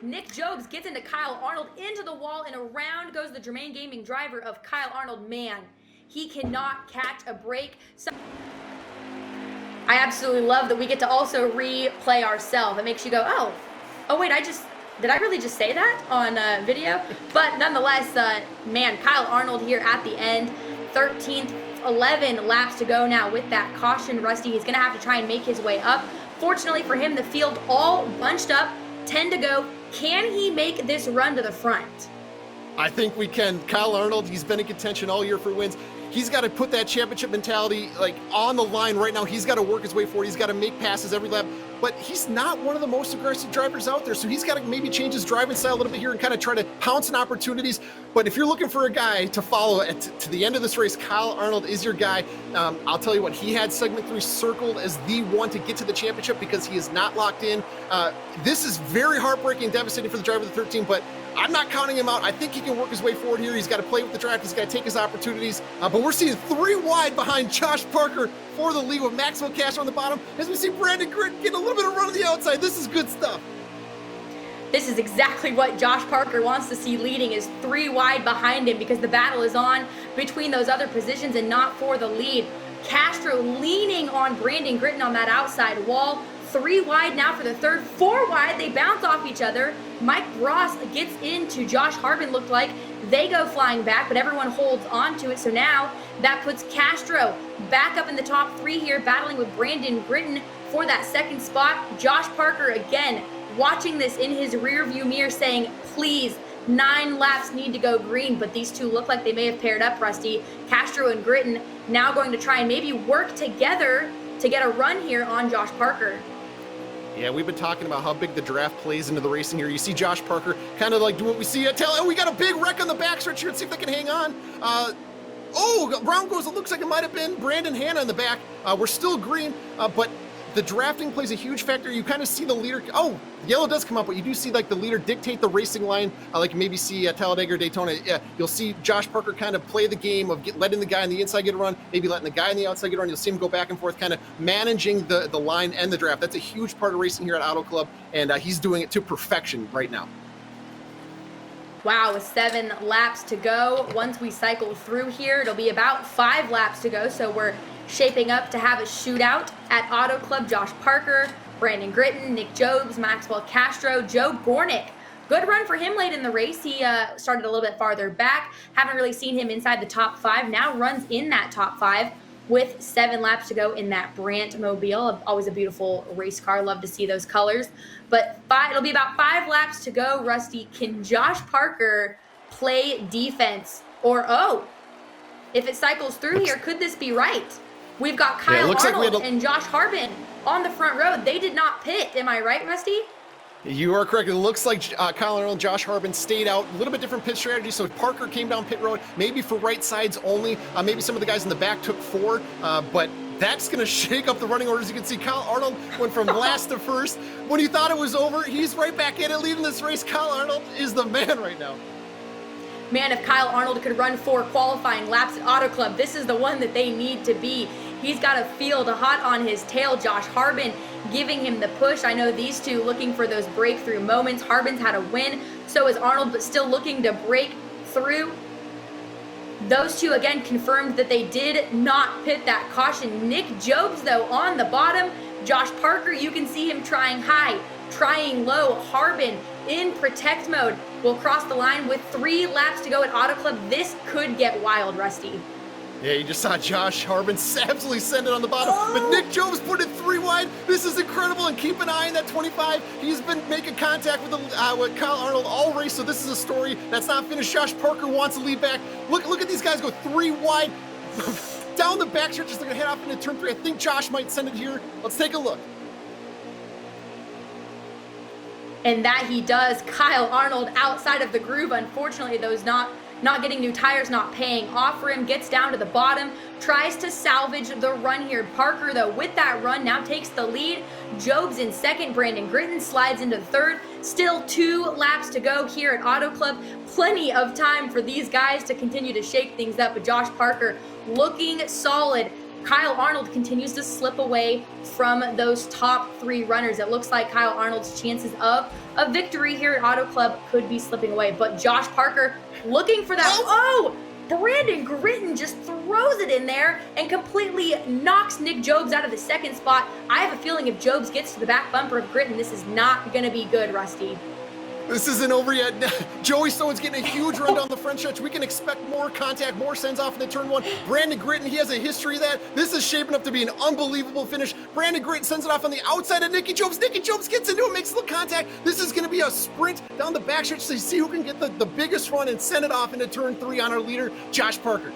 Nick Jobs gets into Kyle Arnold into the wall, and around goes the Germain Gaming driver of Kyle Arnold. Man, he cannot catch a break. So I absolutely love that we get to also replay ourselves. It makes you go, oh wait, did I really just say that on video? But nonetheless, man, Kyle Arnold here at the end, 13th, 11 laps to go now with that caution. Rusty, he's gonna have to try and make his way up. Fortunately for him, the field all bunched up, 10 to go. Can he make this run to the front? I think we can. Kyle Arnold, he's been in contention all year for wins. He's got to put that championship mentality like on the line right now. He's got to work his way forward. He's got to make passes every lap, but he's not one of the most aggressive drivers out there. So he's got to maybe change his driving style a little bit here and kind of try to pounce on opportunities. But if you're looking for a guy to follow to the end of this race, Kyle Arnold is your guy. I'll tell you what, he had segment 3 circled as the one to get to the championship because he is not locked in. This is very heartbreaking and devastating for the driver of the 13, but I'm not counting him out. I think he can work his way forward here. He's got to play with the draft. He's got to take his opportunities. But we're seeing 3 wide behind Josh Parker for the lead with Maxwell Castro on the bottom. As we see Brandon Gritton get a little bit of run on the outside. This is good stuff. This is exactly what Josh Parker wants to see leading, is 3 wide behind him because the battle is on between those other positions and not for the lead. Castro leaning on Brandon Gritton on that outside wall. 3 wide now for the third. 4 wide, they bounce off each other. Mike Ross gets into Josh Harbin, looked like. They go flying back, but everyone holds on to it. So now that puts Castro back up in the top 3 here, battling with Brandon Gritton for that second spot. Josh Parker again watching this in his rear view mirror saying, please, 9 laps need to go green, but these two look like they may have paired up, Rusty. Castro and Gritton now going to try and maybe work together to get a run here on Josh Parker. Yeah, we've been talking about how big the draft plays into the racing here. You see Josh Parker kind of like do what we see. We got a big wreck on the backstretch here. Let's see if they can hang on. Brown goes, it looks like it might have been Brandon Hanna in the back. We're still green, but the drafting plays a huge factor. You kind of see the leader. Yellow does come up, but you do see like the leader dictate the racing line. Like you maybe see Talladega or Daytona. Yeah, you'll see Josh Parker kind of play the game of letting the guy on the inside get a run, maybe letting the guy on the outside get a run. You'll see him go back and forth, kind of managing the line and the draft. That's a huge part of racing here at Auto Club, and he's doing it to perfection right now. Wow, with 7 laps to go. Once we cycle through here, it'll be about 5 laps to go. So we're shaping up to have a shootout at Auto Club. Josh Parker, Brandon Gritton, Nick Jobs, Maxwell Castro, Joe Gornick. Good run for him late in the race. He started a little bit farther back. Haven't really seen him inside the top 5. Now runs in that top 5 with 7 laps to go in that Brandt Mobile. Always a beautiful race car. Love to see those colors. But it'll be about 5 laps to go. Rusty, can Josh Parker play defense? Or, if it cycles through here, could this be right? We've got Kyle Arnold and Josh Harbin on the front row. They did not pit. Am I right, Rusty? You are correct. It looks like Kyle Arnold and Josh Harbin stayed out. A little bit different pit strategy. So Parker came down pit road, maybe for right sides only. Maybe some of the guys in the back took 4, but that's going to shake up the running orders. You can see Kyle Arnold went from last to first. When you thought it was over, he's right back in it, leading this race. Kyle Arnold is the man right now. Man, if Kyle Arnold could run 4 qualifying laps at Auto Club, this is the one that they need to be. He's got a field hot on his tail. Josh Harbin giving him the push. I know these two looking for those breakthrough moments. Harbin's had a win, so is Arnold, but still looking to break through. Those two, again, confirmed that they did not pit that caution. Nick Jobs, though, on the bottom. Josh Parker, you can see him trying high, trying low. Harbin in protect mode will cross the line with 3 laps to go at Auto Club. This could get wild, Rusty. Yeah, you just saw Josh Harbin absolutely send it on the bottom, but Nick Jobs put it 3 wide. This is incredible, and keep an eye on that 25. He's been making contact with Kyle Arnold all race, so this is a story that's not finished. Josh Parker wants to lead back. Look at these guys go 3 wide. Down the back stretch, they're gonna head off into turn 3. I think Josh might send it here. Let's take a look. And that he does. Kyle Arnold outside of the groove. Unfortunately, those not not getting new tires, not paying off for him, gets down to the bottom, tries to salvage the run here. Parker, though, with that run, now takes the lead. Jobs in second, Brandon Gritton slides into third. Still 2 laps to go here at Auto Club. Plenty of time for these guys to continue to shake things up, but Josh Parker looking solid. Kyle Arnold continues to slip away from those top 3 runners. It looks like Kyle Arnold's chances of a victory here at Auto Club could be slipping away, but Josh Parker looking for that. Oh! Brandon Gritton just throws it in there and completely knocks Nick Jobs out of the second spot. I have a feeling if Jobs gets to the back bumper of Gritton, this is not going to be good, Rusty. This isn't over yet. Joey Stone's getting a huge run down the front stretch. We can expect more contact, more sends off into turn 1. Brandon Gritton, he has a history of that. This is shaping up to be an unbelievable finish. Brandon Gritton sends it off on the outside of Nicky Jobs. Nicky Jobs gets into it, makes a little contact. This is going to be a sprint down the back stretch to see who can get the biggest run and send it off into turn 3 on our leader, Josh Parker.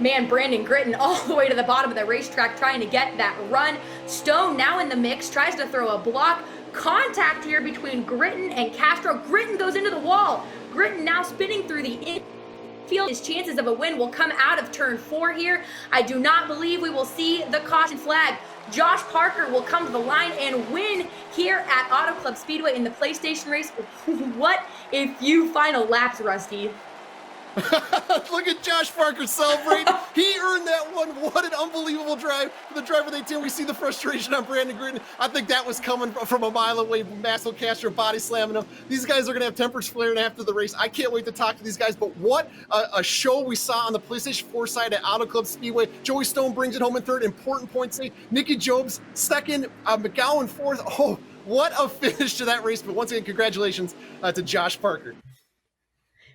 Man, Brandon Gritton all the way to the bottom of the racetrack trying to get that run. Stone now in the mix, tries to throw a block. Contact here between Gritton and Castro. Gritton goes into the wall. Gritton now spinning through the infield. His chances of a win will come out of turn 4 here. I do not believe we will see the caution flag. Josh Parker will come to the line and win here at Auto Club Speedway in the PlayStation race. What a few final laps, Rusty. Look at Josh Parker celebrate. He earned that one. What an unbelievable drive for the driver they did. We see the frustration on Brandon Gritton. I think that was coming from a mile away. Maxwell Castro body slamming him. These guys are going to have tempers flaring after the race. I can't wait to talk to these guys. But what a show we saw on the PlayStation 4 side at Auto Club Speedway. Joey Stone brings it home in third. Important point save. Nicky Jobs second. McGowan fourth. Oh, what a finish to that race. But once again, congratulations to Josh Parker.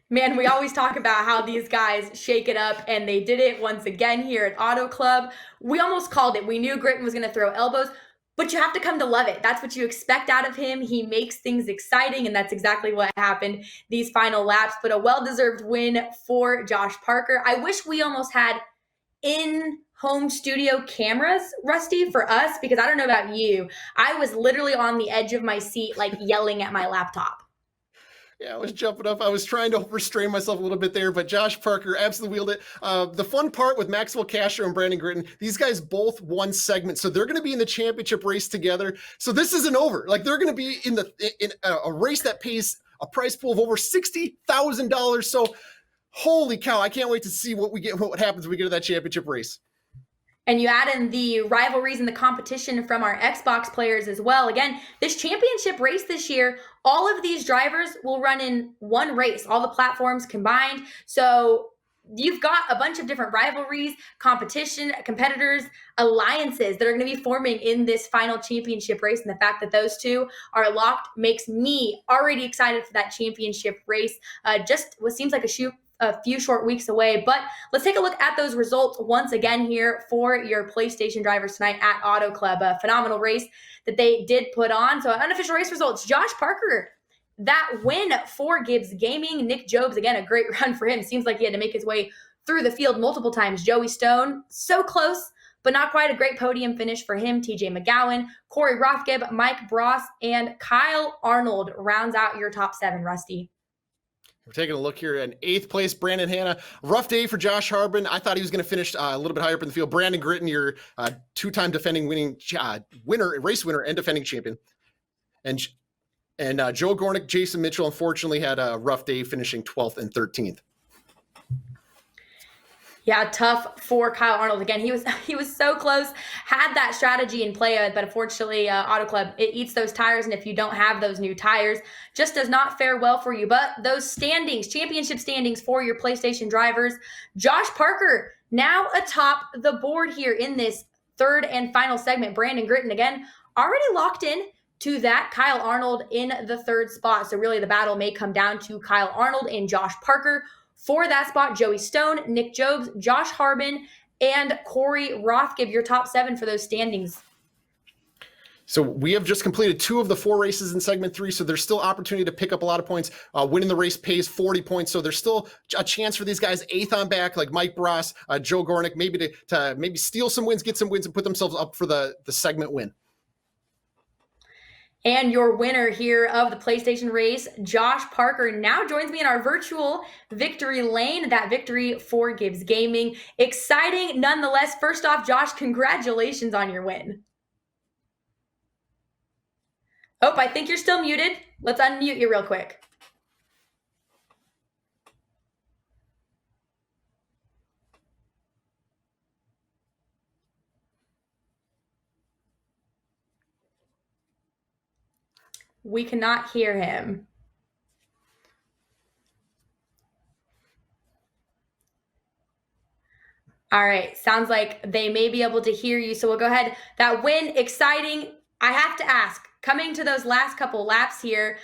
Man, we always talk about how these guys shake it up, and they did it once again here at Auto Club. We almost called it. We knew Gritton was going to throw elbows, but you have to come to love it. That's what you expect out of him. He makes things exciting, and that's exactly what happened these final laps. But a well-deserved win for Josh Parker. I wish we almost had in-home studio cameras, Rusty, for us, because I don't know about you. I was literally on the edge of my seat, like yelling at my laptop. Yeah, I was jumping up. I was trying to restrain myself a little bit there, but Josh Parker absolutely wheeled it. The fun part with Maxwell Castro and Brandon Gritton, these guys both won segments, so they're going to be in the championship race together. So this isn't over. Like, they're going to be in a race that pays a prize pool of over $60,000. So holy cow, I can't wait to see what happens when we get to that championship race. And you add in the rivalries and the competition from our Xbox players as well. Again, this championship race this year, all of these drivers will run in one race, all the platforms combined. So you've got a bunch of different rivalries, competition, competitors, alliances that are going to be forming in this final championship race. And the fact that those two are locked makes me already excited for that championship race. Just what seems like a few short weeks away. But let's take a look at those results once again here for your PlayStation drivers tonight at Auto Club. A phenomenal race that they did put on. So unofficial race results, Josh Parker, that win for Gibbs Gaming. Nick Jobs, again, a great run for him. Seems like he had to make his way through the field multiple times. Joey Stone, so close, but not quite. A great podium finish for him. TJ McGowan, Corey Rothgeb, Mike Bross, and Kyle Arnold rounds out your top 7, Rusty. We're taking a look here in 8th place, Brandon Hanna. Rough day for Josh Harbin. I thought he was going to finish a little bit higher up in the field. Brandon Gritton, your 2-time defending race winner and defending champion. And Joe Gornick, Jason Mitchell, unfortunately had a rough day, finishing 12th and 13th. Yeah, tough for Kyle Arnold. Again, he was so close, had that strategy in play, but unfortunately, Auto Club, it eats those tires, and if you don't have those new tires, just does not fare well for you. But those standings, championship standings for your PlayStation drivers, Josh Parker now atop the board here in this third and final segment. Brandon Gritton, again, already locked in to that. Kyle Arnold in the 3rd spot. So really the battle may come down to Kyle Arnold and Josh Parker. For that spot, Joey Stone, Nick Jobs, Josh Harbin, and Corey Rothgeb, your top 7 for those standings. So we have just completed 2 of the 4 races in segment 3, so there's still opportunity to pick up a lot of points. Winning the race pays 40 points, so there's still a chance for these guys 8th on back, like Mike Bross, Joe Gornick, maybe to maybe steal some wins, get some wins, and put themselves up for the segment win. And your winner here of the PlayStation race, Josh Parker, now joins me in our virtual victory lane. That victory for Gibbs Gaming. Exciting nonetheless. First off, Josh, congratulations on your win. Oh, I think you're still muted. Let's unmute you real quick. We cannot hear him. All right, sounds like they may be able to hear you. So we'll go ahead. That win, exciting. I have to ask, coming to those last couple laps here,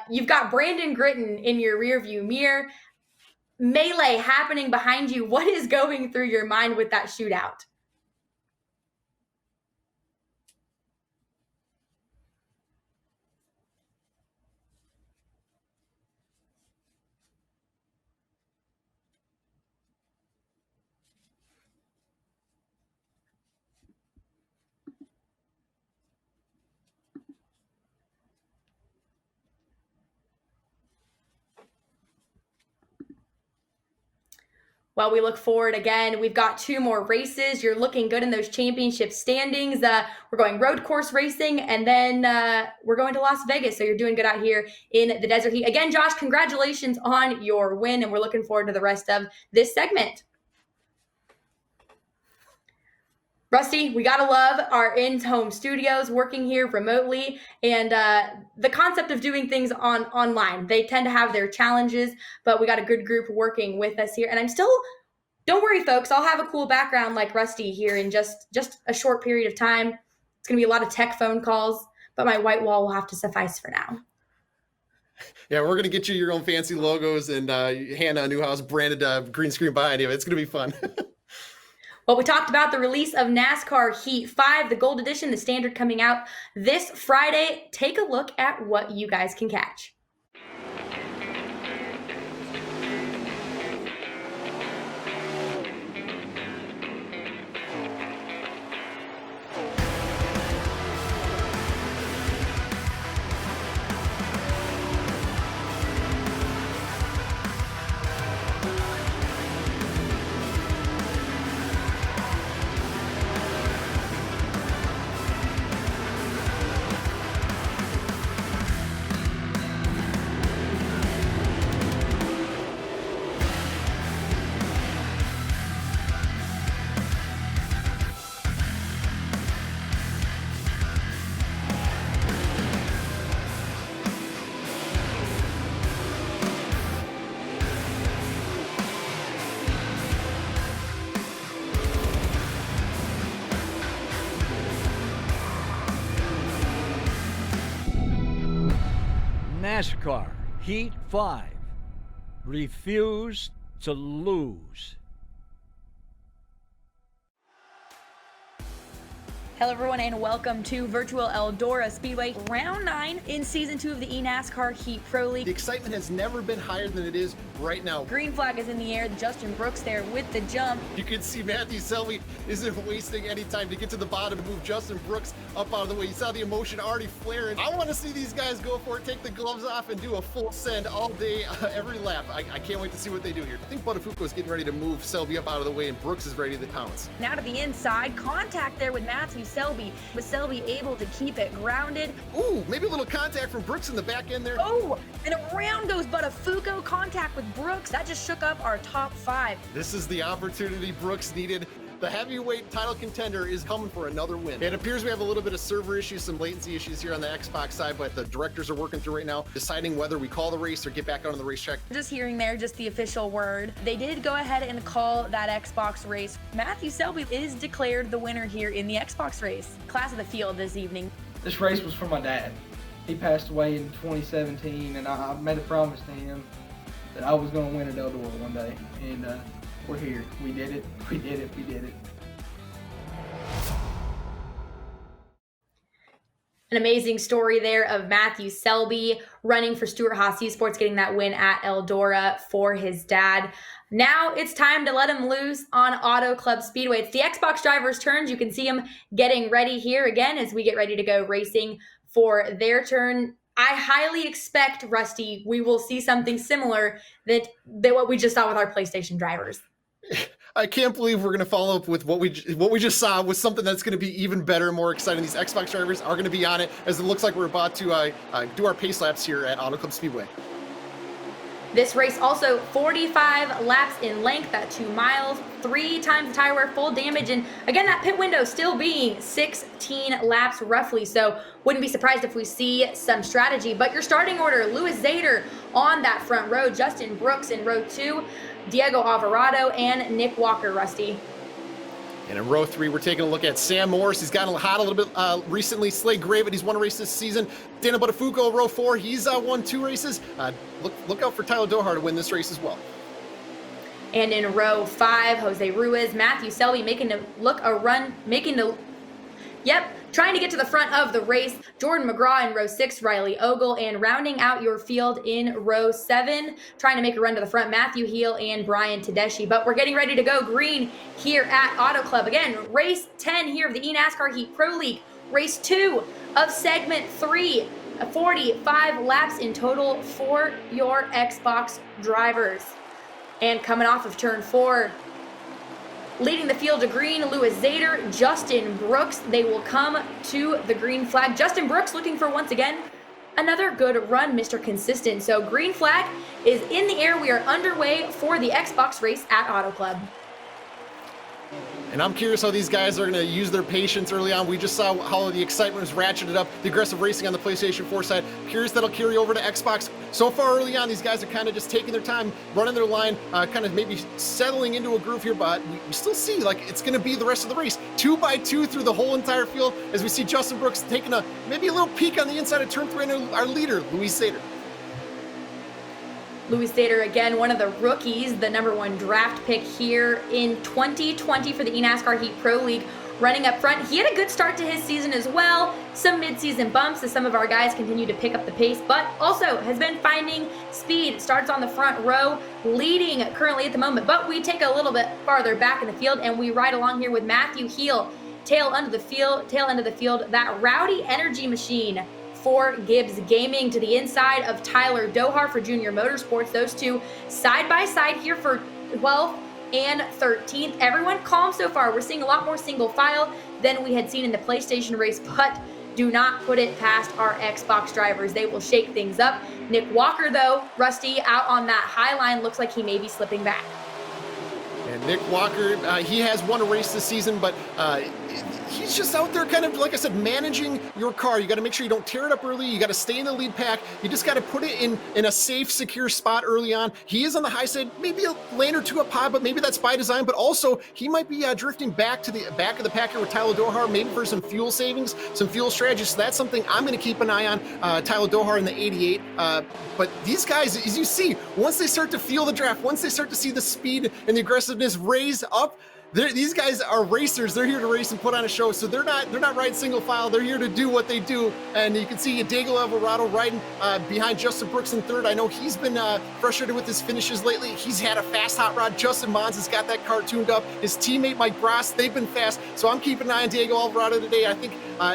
you've got Brandon Gritton in your rearview mirror. Melee happening behind you. What is going through your mind with that shootout? Well, we look forward again. We've got 2 more races. You're looking good in those championship standings. We're going road course racing, and then we're going to Las Vegas. So you're doing good out here in the Desert Heat. Again, Josh, congratulations on your win, and we're looking forward to the rest of this segment. Rusty, we gotta love our in-home studios, working here remotely, and the concept of doing things online. They tend to have their challenges, but we got a good group working with us here. And I'm still, don't worry, folks, I'll have a cool background like Rusty here in just a short period of time. It's gonna be a lot of tech phone calls, but my white wall will have to suffice for now. Yeah, we're gonna get you your own fancy logos and Hannah Newhouse branded green screen behind you. It's gonna be fun. Well, we talked about the release of NASCAR Heat 5, the Gold Edition, the standard coming out this Friday. Take a look at what you guys can catch. NASCAR Heat 5. Refuse to lose. Hello, everyone, and welcome to Virtual Eldora Speedway, Round 9 in Season 2 of the eNASCAR Heat Pro League. The excitement has never been higher than it is right now. Green flag is in the air. Justin Brooks there with the jump. You can see Matthew Selby isn't wasting any time to get to the bottom and move Justin Brooks up out of the way. You saw the emotion already flaring. I want to see these guys go for it, take the gloves off, and do a full send all day, every lap. I can't wait to see what they do here. I think Buttafuoco is getting ready to move Selby up out of the way, and Brooks is ready to pounce. Now to the inside, contact there with Matthew Selby. Was Selby able to keep it grounded? Ooh, maybe a little contact from Brooks in the back end there. Oh, and around goes Buttafuoco. Contact with Brooks. That just shook up our top 5. This is the opportunity Brooks needed. The heavyweight title contender is coming for another win. It appears we have a little bit of server issues, some latency issues here on the Xbox side, but the directors are working through right now, deciding whether we call the race or get back out on the racetrack. Just hearing there, just the official word. They did go ahead and call that Xbox race. Matthew Selby is declared the winner here in the Xbox race. Class of the field this evening. This race was for my dad. He passed away in 2017, and I made a promise to him that I was going to win at Eldora one day, and we're here. We did it. We did it. We did it. An amazing story there of Matthew Selby running for Stewart-Haas Esports, getting that win at Eldora for his dad. Now it's time to let him loose on Auto Club Speedway. It's the Xbox drivers' turns. You can see him getting ready here again as we get ready to go racing for their turn. I highly expect, Rusty, we will see something similar that what we just saw with our PlayStation drivers. I can't believe we're going to follow up with what we just saw with something that's going to be even better, more exciting. These Xbox drivers are going to be on it, as it looks like we're about to do our pace laps here at Auto Club Speedway. This race also 45 laps in length at 2 miles, 3 times the tire wear, full damage, and again, that pit window still being 16 laps roughly, so wouldn't be surprised if we see some strategy. But your starting order, Louis Zader on that front row, Justin Brooks in row 2, Diego Alvarado, and Nick Walker, Rusty. And in row 3, we're taking a look at Sam Morris. He's gotten hot a little bit recently. Slade Graven, he's won a race this season. Daniel Botafuco, row 4, he's won 2 races. Look out for Tyler Dohar to win this race as well. And in row 5, Jose Ruiz, Matthew Selby trying to get to the front of the race. Jordan McGraw in row 6, Riley Ogle, and rounding out your field in row 7, trying to make a run to the front, Matthew Heel and Brian Tedeschi. But we're getting ready to go green here at Auto Club. Again, race 10 here of the eNASCAR Heat Pro League, race 2 of segment 3, 45 laps in total for your Xbox drivers. And coming off of turn 4, leading the field to green, Louis Zader, Justin Brooks. They will come to the green flag. Justin Brooks looking for, once again, another good run, Mr. Consistent. So green flag is in the air. We are underway for the Xbox race at Auto Club. And I'm curious how these guys are going to use their patience early on. We just saw how the excitement was ratcheted up, the aggressive racing on the PlayStation 4 side. Curious that'll carry over to Xbox. So far early on, these guys are kind of just taking their time, running their line, kind of maybe settling into a groove here, but we still see like it's going to be the rest of the race. 2 by 2 through the whole entire field as we see Justin Brooks taking maybe a little peek on the inside of turn 3 and our leader, Louis Zader. Louis Zader, again, one of the rookies, the #1 draft pick here in 2020 for the eNASCAR Heat Pro League, running up front. He had a good start to his season as well. Some mid-season bumps as some of our guys continue to pick up the pace, but also has been finding speed. Starts on the front row, leading currently at the moment, but we take a little bit farther back in the field and we ride along here with Matthew Heel, tail end of the field, that rowdy energy machine for Gibbs Gaming to the inside of Tyler Dohar for Junior Motorsports. Those two side by side here for 12th and 13th. Everyone calm so far. We're seeing a lot more single file than we had seen in the PlayStation race, but do not put it past our Xbox drivers. They will shake things up. Nick Walker, though, Rusty, out on that high line, looks like he may be slipping back. And Nick Walker, he has won a race this season, but he's just out there kind of, like I said, managing your car. You got to make sure you don't tear it up early. You got to stay in the lead pack. You just got to put it in a safe, secure spot early on. He is on the high side, maybe a lane or two up high, but maybe that's by design. But also, he might be drifting back to the back of the pack here with Tyler Dohar, maybe for some fuel savings, some fuel strategies. So that's something I'm going to keep an eye on, Tyler Dohar in the 88. But these guys, as you see, once they start to feel the draft, once they start to see the speed and the aggressiveness raise up, these guys are racers. They're here to race and put on a show. So they're not riding single file. They're here to do what they do. And you can see Diego Alvarado riding behind Justin Brooks in third. I know he's been frustrated with his finishes lately. He's had a fast hot rod. Justin Mons has got that car tuned up. His teammate Mike Bross, they've been fast. So I'm keeping an eye on Diego Alvarado today. I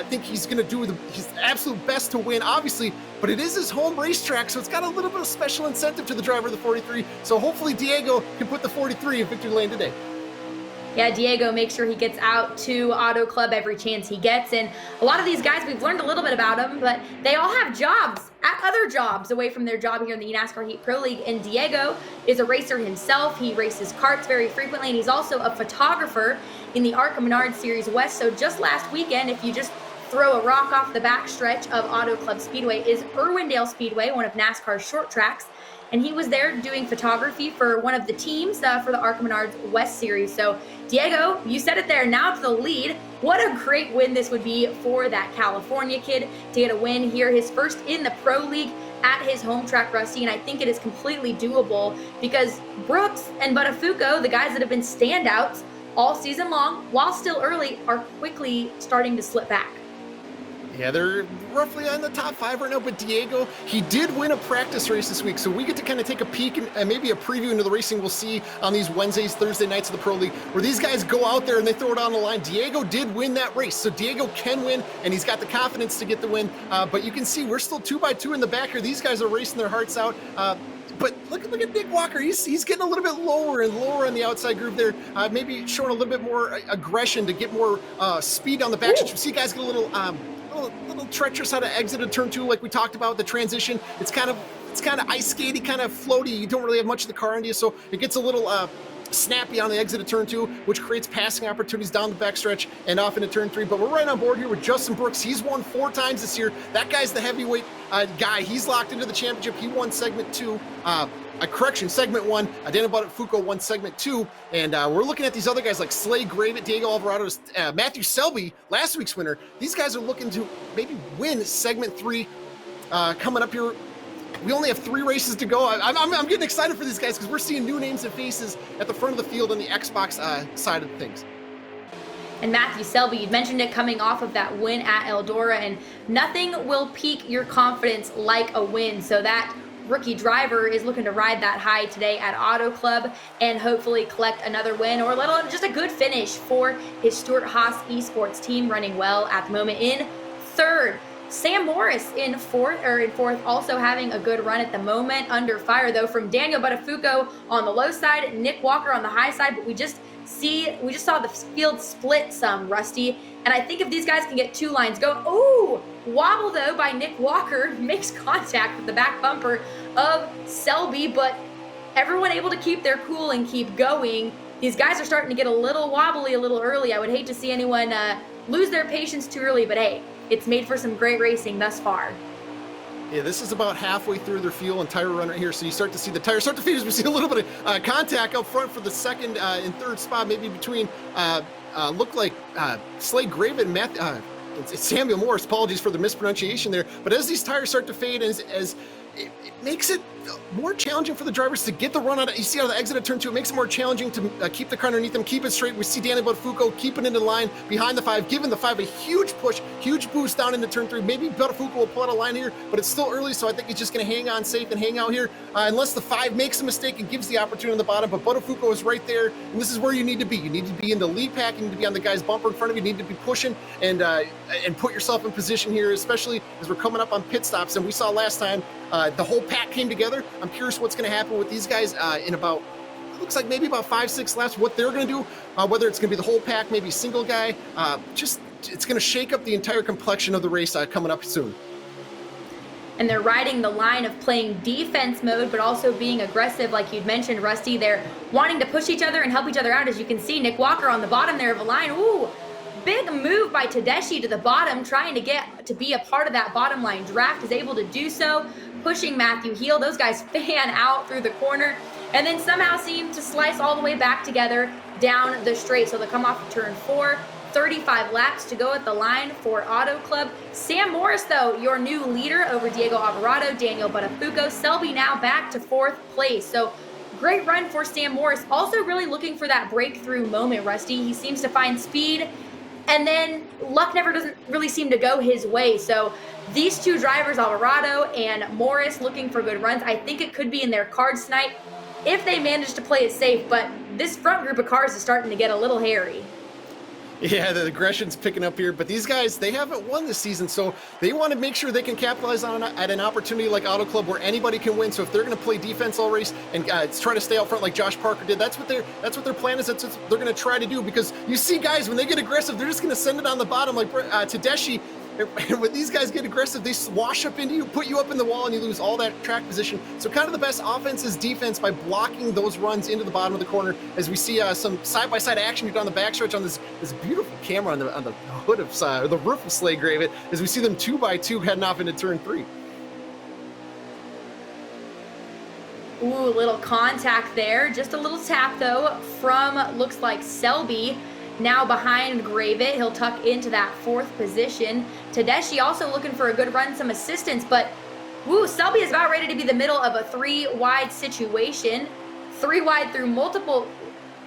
think he's going to do his absolute best to win, obviously. But it is his home racetrack, so it's got a little bit of special incentive to the driver of the 43. So hopefully Diego can put the 43 in victory lane today. Yeah, Diego makes sure he gets out to Auto Club every chance he gets. And a lot of these guys, we've learned a little bit about them, but they all have jobs, other jobs away from their job here in the eNASCAR Heat Pro League. And Diego is a racer himself. He races karts very frequently, and he's also a photographer in the ARCA Menard Series West. So just last weekend, if you just throw a rock off the backstretch of Auto Club Speedway, is Irwindale Speedway, one of NASCAR's short tracks. And he was there doing photography for one of the teams for the ARCA Menards West Series. So, Diego, you said it there, now to the lead. What a great win this would be for that California kid to get a win here, his first in the Pro League at his home track, Rusty. And I think it is completely doable because Brooks and Botafuco, the guys that have been standouts all season long, while still early, are quickly starting to slip back. Yeah, they're roughly on the top 5 right now, but Diego, he did win a practice race this week, so we get to kind of take a peek and maybe a preview into the racing we'll see on these Wednesdays, Thursday nights of the Pro League, where these guys go out there and they throw it on the line. Diego did win that race, so Diego can win, and he's got the confidence to get the win, but you can see we're still 2x2 in the back here. These guys are racing their hearts out. But look at Nick Walker. He's getting a little bit lower and lower on the outside groove there. Maybe showing a little bit more aggression to get more speed on the back. You see guys get a little treacherous how to exit a turn 2, like we talked about the transition. It's kind of ice skatey, kind of floaty. You don't really have much of the car under you, so it gets a little snappy on the exit of turn 2, which creates passing opportunities down the backstretch and off into turn 3. But we're right on board here with Justin Brooks. He's won 4 times this year. That guy's the heavyweight guy. He's locked into the championship. He won segment 2. Segment 1. Daniel Buttafuoco won segment 2. And we're looking at these other guys like Slade Gravett, Diego Alvarado, Matthew Selby, last week's winner. These guys are looking to maybe win segment 3 coming up here. We only have 3 races to go. I'm getting excited for these guys because we're seeing new names and faces at the front of the field on the Xbox side of things. And Matthew Selby, you mentioned it coming off of that win at Eldora, and nothing will pique your confidence like a win. So that rookie driver is looking to ride that high today at Auto Club and hopefully collect another win, or let alone just a good finish for his Stewart-Haas Esports team, running well at the moment in 3rd. Sam Morris in fourth, also having a good run at the moment. Under fire though from Daniel Buttafuoco on the low side, Nick Walker on the high side, but we just saw the field split some, Rusty. And I think if these guys can get 2 lines going, ooh, wobble though by Nick Walker, makes contact with the back bumper of Selby, but everyone able to keep their cool and keep going. These guys are starting to get a little wobbly a little early. I would hate to see anyone lose their patience too early, but hey, it's made for some great racing thus far. Yeah, this is about halfway through their fuel and tire run right here, so you start to see the tires start to fuse. We see a little bit of contact up front for the 2nd and 3rd spot, maybe between looked like Slade Gravett and it's Samuel Morris. Apologies for the mispronunciation there. But as these tires start to fade, as it makes it more challenging for the drivers to get the run out of, you see out of the exit of turn 2, it makes it more challenging to keep the car underneath them, keep it straight. We see Daniel Buttafuoco keeping it in line behind the 5, giving the 5 a huge push, huge boost down into turn 3. Maybe Buttafuoco will pull out a line here, but it's still early, so I think he's just going to hang on safe and hang out here unless the 5 makes a mistake and gives the opportunity on the bottom. But Buttafuoco is right there, and this is where you need to be. You need to be in the lead pack, you need to be on the guy's bumper in front of you, you need to be pushing and put yourself in position here, especially as we're coming up on pit stops. And we saw last time the whole pack came together. I'm curious what's going to happen with these guys in about, it looks like maybe about 5-6 laps, what they're going to do, whether it's going to be the whole pack, maybe single guy. It's going to shake up the entire complexion of the race coming up soon. And they're riding the line of playing defense mode, but also being aggressive, like you'd mentioned, Rusty. They're wanting to push each other and help each other out. As you can see, Nick Walker on the bottom there of a line. Ooh, big move by Tedeschi to the bottom, trying to get to be a part of that bottom line draft, is able to do so, pushing Matthew Heel. Those guys fan out through the corner and then somehow seem to slice all the way back together down the straight. So they'll come off of turn 4. 35 laps to go at the line for Auto Club. Sam Morris, though, your new leader over Diego Alvarado, Daniel Buttafuoco. Selby now back to 4th place. So great run for Sam Morris. Also really looking for that breakthrough moment, Rusty. He seems to find speed, and then luck never doesn't really seem to go his way. So these 2 drivers, Alvarado and Morris, looking for good runs. I think it could be in their cards tonight if they manage to play it safe, but this front group of cars is starting to get a little hairy. Yeah, the aggression's picking up here, but these guys, they haven't won this season, so they want to make sure they can capitalize on at an opportunity like Auto Club where anybody can win. So if they're going to play defense all race and try to stay out front like Josh Parker did, that's what their plan is. That's what they're going to try to do, because you see guys, when they get aggressive, they're just going to send it on the bottom like Tedeschi. And when these guys get aggressive, they wash up into you, put you up in the wall, and you lose all that track position. So kind of the best offense is defense by blocking those runs into the bottom of the corner. As we see some side-by-side action down the backstretch on this beautiful camera on the hood of the roof of Slade Gravett, as we see them 2x2 heading off into turn 3. Ooh, little contact there. Just a little tap, though, from, looks like, Selby. Now behind Gravett, he'll tuck into that 4th position. Tedeschi also looking for a good run, some assistance, but woo, Selby is about ready to be the middle of a 3-wide situation. 3 wide through multiple,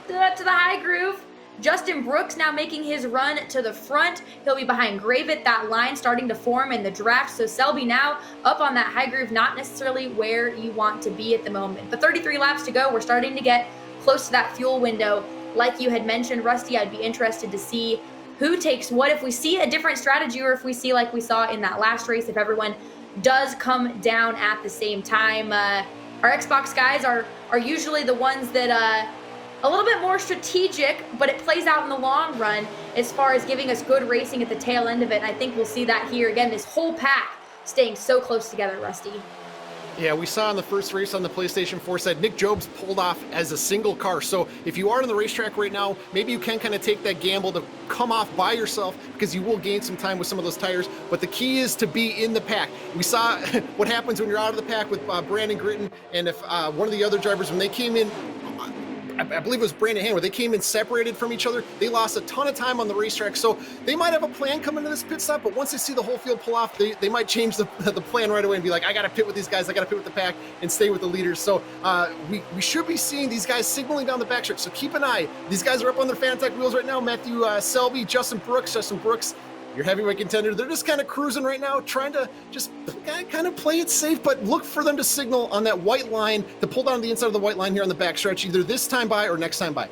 to the high groove. Justin Brooks now making his run to the front. He'll be behind Gravett. That line starting to form in the draft. So Selby now up on that high groove, not necessarily where you want to be at the moment. But 33 laps to go. We're starting to get close to that fuel window. Like you had mentioned, Rusty, I'd be interested to see who takes what. If we see a different strategy, or if we see like we saw in that last race, if everyone does come down at the same time. Our Xbox guys are usually the ones that a little bit more strategic, but it plays out in the long run as far as giving us good racing at the tail end of it. And I think we'll see that here again, this whole pack staying so close together, Rusty. Yeah, we saw in the first race on the PlayStation 4 side, Nick Jobs pulled off as a single car. So if you are on the racetrack right now, maybe you can kind of take that gamble to come off by yourself, because you will gain some time with some of those tires. But the key is to be in the pack. We saw what happens when you're out of the pack with Brandon Gritton, and if one of the other drivers, when they came in, I believe it was Brandon Hand, where they came in separated from each other. They lost a ton of time on the racetrack. So they might have a plan coming to this pit stop, but once they see the whole field pull off, they might change the plan right away and be like, I got to pit with these guys, I got to pit with the pack and stay with the leaders. So we should be seeing these guys signaling down the backstretch. So keep an eye. These guys are up on their Fanatec wheels right now. Matthew Selby, Justin Brooks, your heavyweight contender. They're just kind of cruising right now, trying to just kind of play it safe, but look for them to signal on that white line, to pull down the inside of the white line here on the backstretch, either this time by or next time by.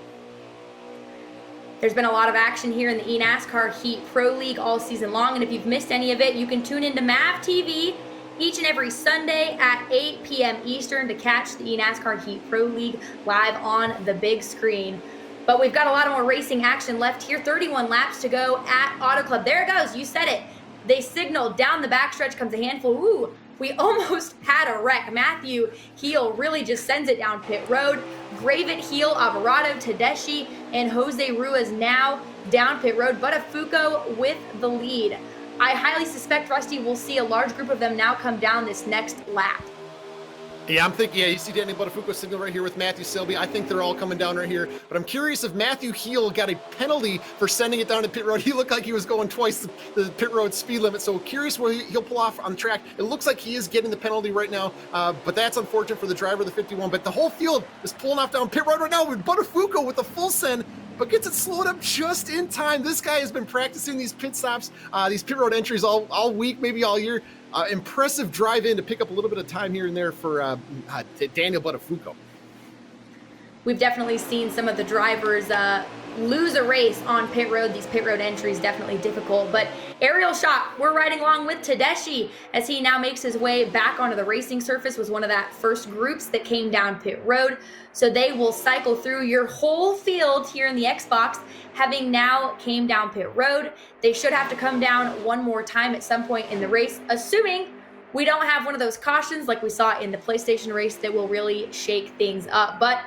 There's been a lot of action here in the eNASCAR Heat Pro League all season long, and if you've missed any of it, you can tune into MAV TV each and every Sunday at 8 p.m. Eastern to catch the eNASCAR Heat Pro League live on the big screen. But we've got a lot of more racing action left here. 31 laps to go at Auto Club. There it goes. You said it. They signaled down the backstretch comes a handful. Ooh, we almost had a wreck. Matthew Heel really just sends it down pit road. Gravett, Heel, Alvarado, Tedeschi, and Jose Ruiz now down pit road. Buttafuoco with the lead. I highly suspect, Rusty, we'll see a large group of them now come down this next lap. Yeah, I'm thinking, you see Daniel Buttafuoco signal right here with Matthew Selby. I think they're all coming down right here. But I'm curious if Matthew Heel got a penalty for sending it down to pit road. He looked like he was going twice the pit road speed limit. So curious where he'll pull off on the track. It looks like he is getting the penalty right now. But that's unfortunate for the driver of the 51. But the whole field is pulling off down pit road right now with Buttafuoco with a full send, but gets it slowed up just in time. This guy has been practicing these pit stops, these pit road entries all week, maybe all year. Impressive drive in to pick up a little bit of time here and there for Daniel Buttafuoco. We've definitely seen some of the drivers lose a race on pit road. These pit road entries definitely difficult, but aerial shot, we're riding along with Tedeschi as he now makes his way back onto the racing surface. Was one of that first groups that came down pit road. So they will cycle through your whole field here in the Xbox, having now came down pit road. They should have to come down one more time at some point in the race, assuming we don't have one of those cautions like we saw in the PlayStation race that will really shake things up. But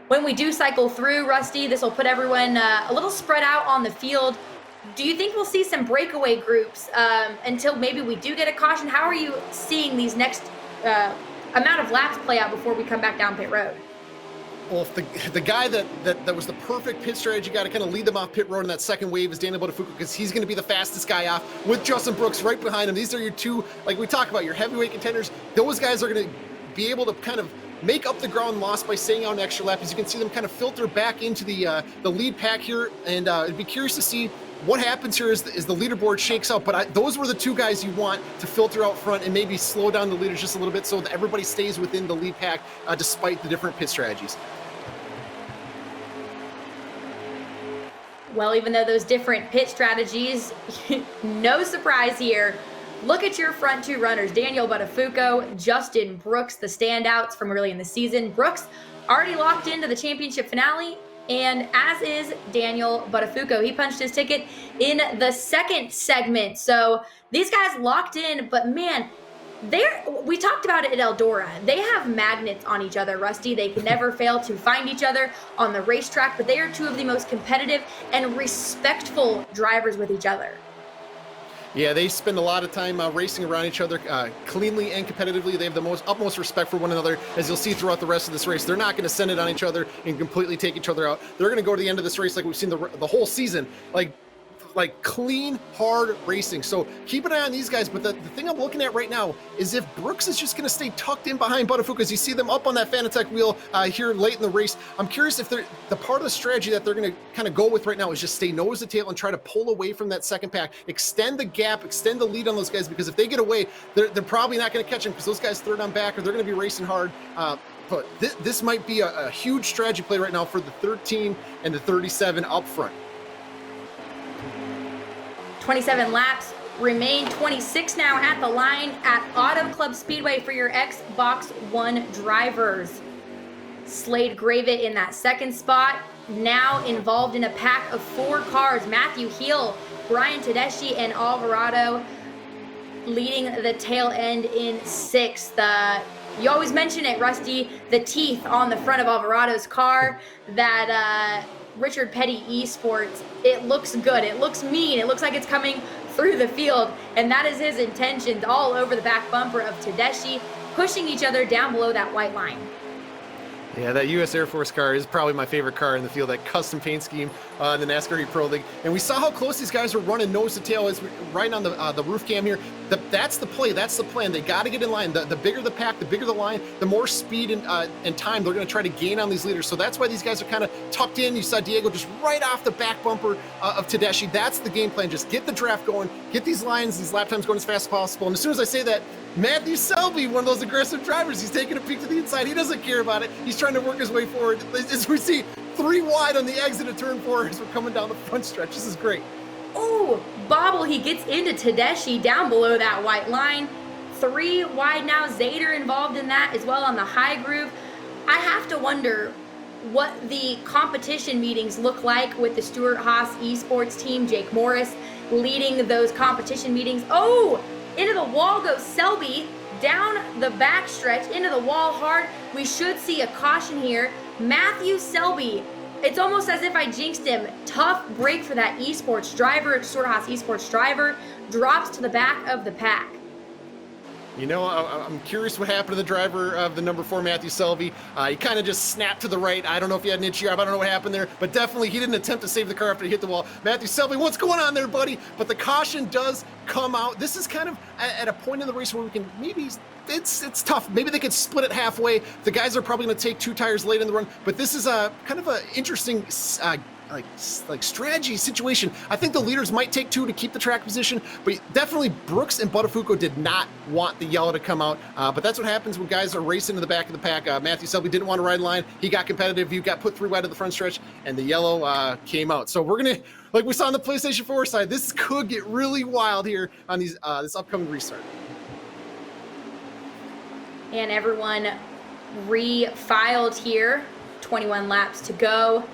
when we do cycle through, Rusty, this will put everyone a little spread out on the field. Do you think we'll see some breakaway groups until maybe we do get a caution? How are you seeing these next amount of laps play out before we come back down pit road? Well, if the guy that was the perfect pit strategy guy to kind of lead them off pit road in that second wave is Daniel Buttafuoco, because he's going to be the fastest guy off with Justin Brooks right behind him. These are your two, like we talk about, your heavyweight contenders. Those guys are going to be able to kind of make up the ground lost by staying on an extra lap. As you can see them kind of filter back into the lead pack here, and I'd be curious to see what happens here as the leaderboard shakes out. But those were the two guys you want to filter out front and maybe slow down the leaders just a little bit so that everybody stays within the lead pack despite the different pit strategies. Well, even though those different pit strategies, no surprise here. Look at your front two runners, Daniel Buttafuoco, Justin Brooks, the standouts from early in the season. Brooks already locked into the championship finale, and as is Daniel Buttafuoco. He punched his ticket in the second segment. So these guys locked in, but man, we talked about it at Eldora. They have magnets on each other, Rusty. They can never fail to find each other on the racetrack, but they are two of the most competitive and respectful drivers with each other. Yeah, they spend a lot of time racing around each other cleanly and competitively. They have the utmost respect for one another, as you'll see throughout the rest of this race. They're not going to send it on each other and completely take each other out. They're going to go to the end of this race like we've seen the whole season. Like like clean, hard racing. So keep an eye on these guys. But the thing I'm looking at right now is if Brooks is just going to stay tucked in behind Buttafuoco, as you see them up on that Fanatec wheel here late in the race. I'm curious if the part of the strategy that they're going to kind of go with right now is just stay nose to tail and try to pull away from that second pack, extend the gap, extend the lead on those guys, because if they get away, they're probably not going to catch them because those guys third on back or they're going to be racing hard. But this might be a huge strategy play right now for the 13 and the 37 up front. 27 laps remain, 26 now at the line at Auto Club Speedway for your Xbox One drivers. Slade Gravett in that second spot, now involved in a pack of 4 cars. Matthew Heel, Brian Tedeschi, and Alvarado leading the tail end in 6th. You always mention it, Rusty, the teeth on the front of Alvarado's car, that Richard Petty Esports, it looks good, it looks mean, it looks like it's coming through the field, and that is his intentions all over the back bumper of Tedeschi, pushing each other down below that white line. Yeah, that U.S. Air Force car is probably my favorite car in the field, that custom paint scheme in the NASCAR Heat Pro League. And we saw how close these guys were running nose to tail as right on the roof cam here. That's the play, that's the plan. They got to get in line. The bigger the pack, the bigger the line, the more speed and time they're going to try to gain on these leaders. So that's why these guys are kind of tucked in. You saw Diego just right off the back bumper of Tedeschi. That's the game plan. Just get the draft going, get these lines, these lap times going as fast as possible. And as soon as I say that, Matthew Selby, one of those aggressive drivers, he's taking a peek to the inside. He doesn't care about it. He's trying to work his way forward. As we see 3 wide on the exit of turn 4 as we're coming down the front stretch. This is great. Oh, bobble, he gets into Tedeschi down below that white line. 3 wide now, Zader involved in that as well on the high groove. I have to wonder what the competition meetings look like with the Stewart Haas Esports team. Jake Morris leading those competition meetings. Oh, into the wall goes Selby, down the back stretch, into the wall hard. We should see a caution here. Matthew Selby, it's almost as if I jinxed him. Tough break for that Esports driver, Stewart Haas Esports driver, drops to the back of the pack. You know, I'm curious what happened to the driver of the number 4, Matthew Selby. He kind of just snapped to the right. I don't know if he had an itchy arm. I don't know what happened there, but definitely he didn't attempt to save the car after he hit the wall. Matthew Selby, what's going on there, buddy? But the caution does come out. This is kind of at a point in the race where we can maybe, it's tough. Maybe they could split it halfway. The guys are probably going to take 2 tires late in the run, but this is a kind of an interesting like strategy situation. I think the leaders might take 2 to keep the track position, but definitely Brooks and Buttafuoco did not want the yellow to come out. But that's what happens when guys are racing to the back of the pack. Matthew Selby didn't want to ride line. He got competitive. He got put 3 wide to the front stretch, and the yellow came out. So we're gonna, like we saw on the PlayStation 4 side, this could get really wild here on these this upcoming restart. And everyone refiled here. 21 laps to go.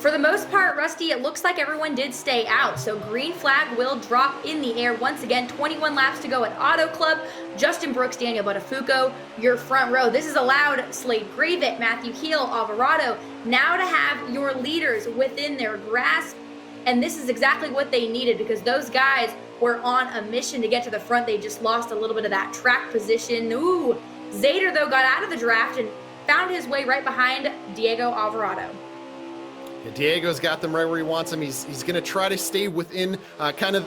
For the most part, Rusty, it looks like everyone did stay out. So green flag will drop in the air once again. 21 laps to go at Auto Club. Justin Brooks, Daniel Buttafuoco, your front row. This is allowed Slade Gravett, Matthew Heel, Alvarado. Now to have your leaders within their grasp. And this is exactly what they needed, because those guys were on a mission to get to the front. They just lost a little bit of that track position. Ooh, Zader, though, got out of the draft and found his way right behind Diego Alvarado. Yeah, Diego's got them right where he wants them. He's going to try to stay within kind of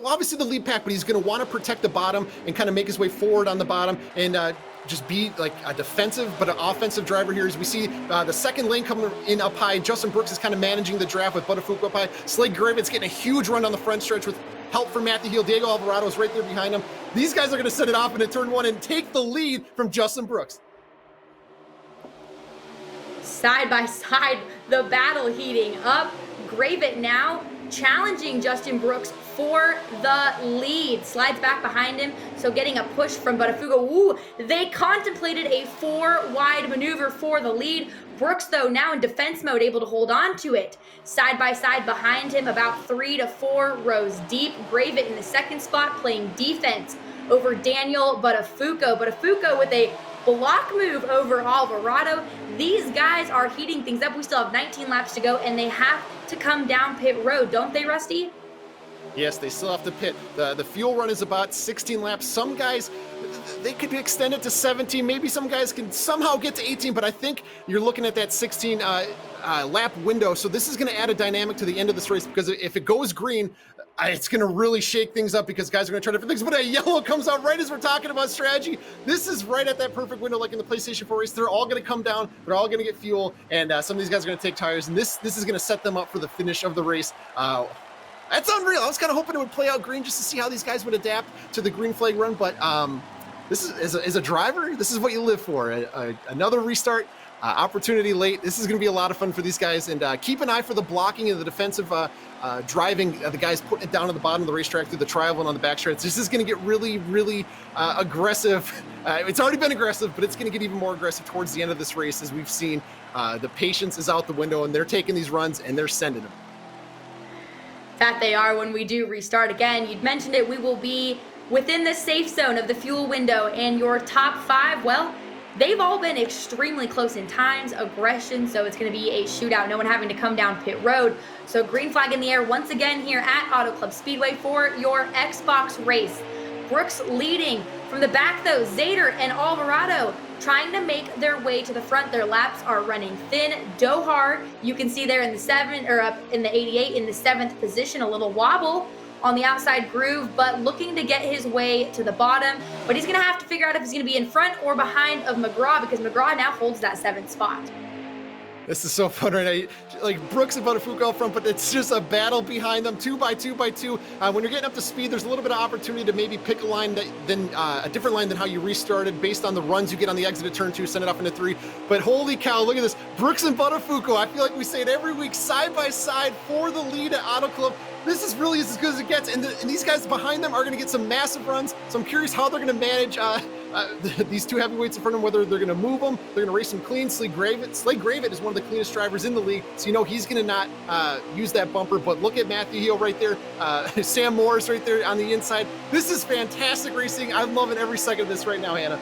obviously the lead pack, but he's going to want to protect the bottom and kind of make his way forward on the bottom and just be like a defensive but an offensive driver here. As we see the second lane coming in up high, Justin Brooks is kind of managing the draft with Buttafuoco up high. Slade Gravett's getting a huge run on the front stretch with help from Matthew Heel. Diego Alvarado is right there behind him. These guys are going to set it off into turn 1 and take the lead from Justin Brooks. Side by side, the battle heating up. Gravett now challenging Justin Brooks for the lead. Slides back behind him, so getting a push from Buttafuoco. Ooh, they contemplated a 4-wide maneuver for the lead. Brooks, though, now in defense mode, able to hold on to it. Side by side behind him, about 3 to 4 rows deep. Gravett in the second spot, playing defense over Daniel Buttafuoco. Buttafuoco with a block move over Alvarado. These guys are heating things up. We still have 19 laps to go, and they have to come down pit road, don't they, Rusty? Yes, they still have to pit. The fuel run is about 16 laps. Some guys, they could extend it to 17. Maybe some guys can somehow get to 18, but I think you're looking at that 16 lap window. So this is going to add a dynamic to the end of this race, because if it goes green, it's going to really shake things up, because guys are going to try different things. But a yellow comes out right as we're talking about strategy. This is right at that perfect window, like in the PlayStation 4 race. They're all going to come down. They're all going to get fuel, and some of these guys are going to take tires, and this is going to set them up for the finish of the race. That's unreal. I was kind of hoping it would play out green just to see how these guys would adapt to the green flag run, but this is as a driver, this is what you live for. Another restart. Opportunity late. This is going to be a lot of fun for these guys, and keep an eye for the blocking and the defensive driving. The guys putting it down at the bottom of the racetrack through the trial and on the backstretch. This is going to get really, really aggressive. It's already been aggressive, but it's going to get even more aggressive towards the end of this race, as we've seen. The patience is out the window, and they're taking these runs and they're sending them. That they are when we do restart again. You'd mentioned it. We will be within the safe zone of the fuel window, and your top 5, well, they've all been extremely close in times, aggression, so it's going to be a shootout, no one having to come down pit road. So green flag in the air once again here at Auto Club Speedway for your Xbox race. Brooks leading. From the back though, Zader and Alvarado trying to make their way to the front. Their laps are running thin. Dohar, you can see there in the 7, or up in the 88 in the 7th position, a little wobble on the outside groove, but looking to get his way to the bottom. But he's going to have to figure out if he's going to be in front or behind of McGraw, because McGraw now holds that 7th spot. This is so fun right now. Like Brooks and Buttafuoco out front, but it's just a battle behind them, 2 by 2 by 2. When you're getting up to speed, there's a little bit of opportunity to maybe pick a line a different line than how you restarted, based on the runs you get on the exit of turn 2, send it up into 3. But holy cow, look at this. Brooks and Buttafuoco, I feel like we say it every week, side by side for the lead at Auto Club. This is really as good as it gets, and these guys behind them are going to get some massive runs. So I'm curious how they're going to manage these 2 heavyweights in front of them, whether they're going to move them, they're going to race them clean. Slade Gravett is one of the cleanest drivers in the league, so you know he's going to not use that bumper. But look at Matthew Heel right there, Sam Morris right there on the inside. This is fantastic racing. I'm loving every second of this right now, Hannah.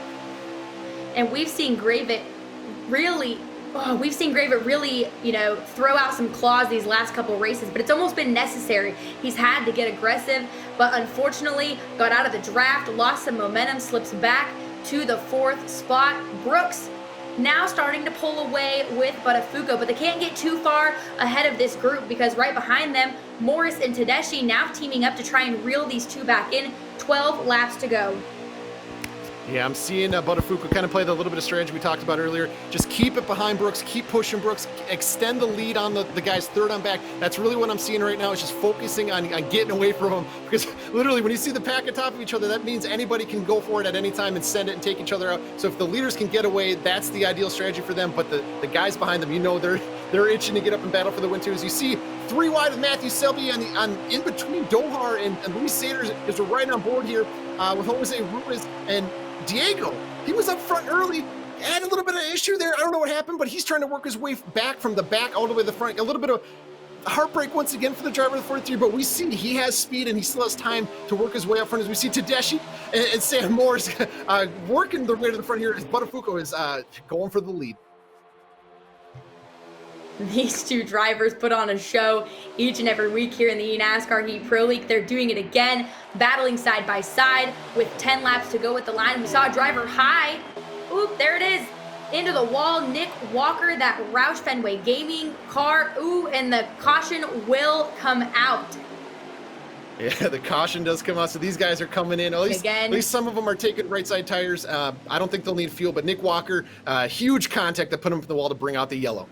And we've seen Gravett really, throw out some claws these last couple races, but it's almost been necessary. He's had to get aggressive, but unfortunately got out of the draft, lost some momentum, slips back to the 4th spot. Brooks now starting to pull away with Buttafuoco, but they can't get too far ahead of this group, because right behind them, Morris and Tedeschi now teaming up to try and reel these 2 back in. 12 laps to go. Yeah, I'm seeing Buttafuoco kind of play the little bit of strategy we talked about earlier. Just keep it behind Brooks, keep pushing Brooks, extend the lead on the guys 3rd on back. That's really what I'm seeing right now, is just focusing on getting away from them. Because literally, when you see the pack on top of each other, that means anybody can go for it at any time and send it and take each other out. So if the leaders can get away, that's the ideal strategy for them. But the guys behind them, they're itching to get up and battle for the win too. As you see, 3 wide with Matthew Selby on in between Dohar and Luis Saders is right on board here with Jose Ruiz and Diego. He was up front early, had a little bit of an issue there. I don't know what happened, but he's trying to work his way back from the back all the way to the front. A little bit of heartbreak once again for the driver of the 43, but we see he has speed and he still has time to work his way up front. As we see Tedeschi and Sam Morris working their way to the front here, as Buttafuoco is going for the lead. These 2 drivers put on a show each and every week here in the NASCAR Heat Pro League. They're doing it again, battling side by side with 10 laps to go at the line. We saw a driver high. Oop, there it is. Into the wall, Nick Walker, that Roush Fenway Gaming car. Ooh, and the caution will come out. Yeah, the caution does come out, so these guys are coming in. At least some of them are taking right side tires. I don't think they'll need fuel, but Nick Walker, huge contact that put him from the wall to bring out the yellow.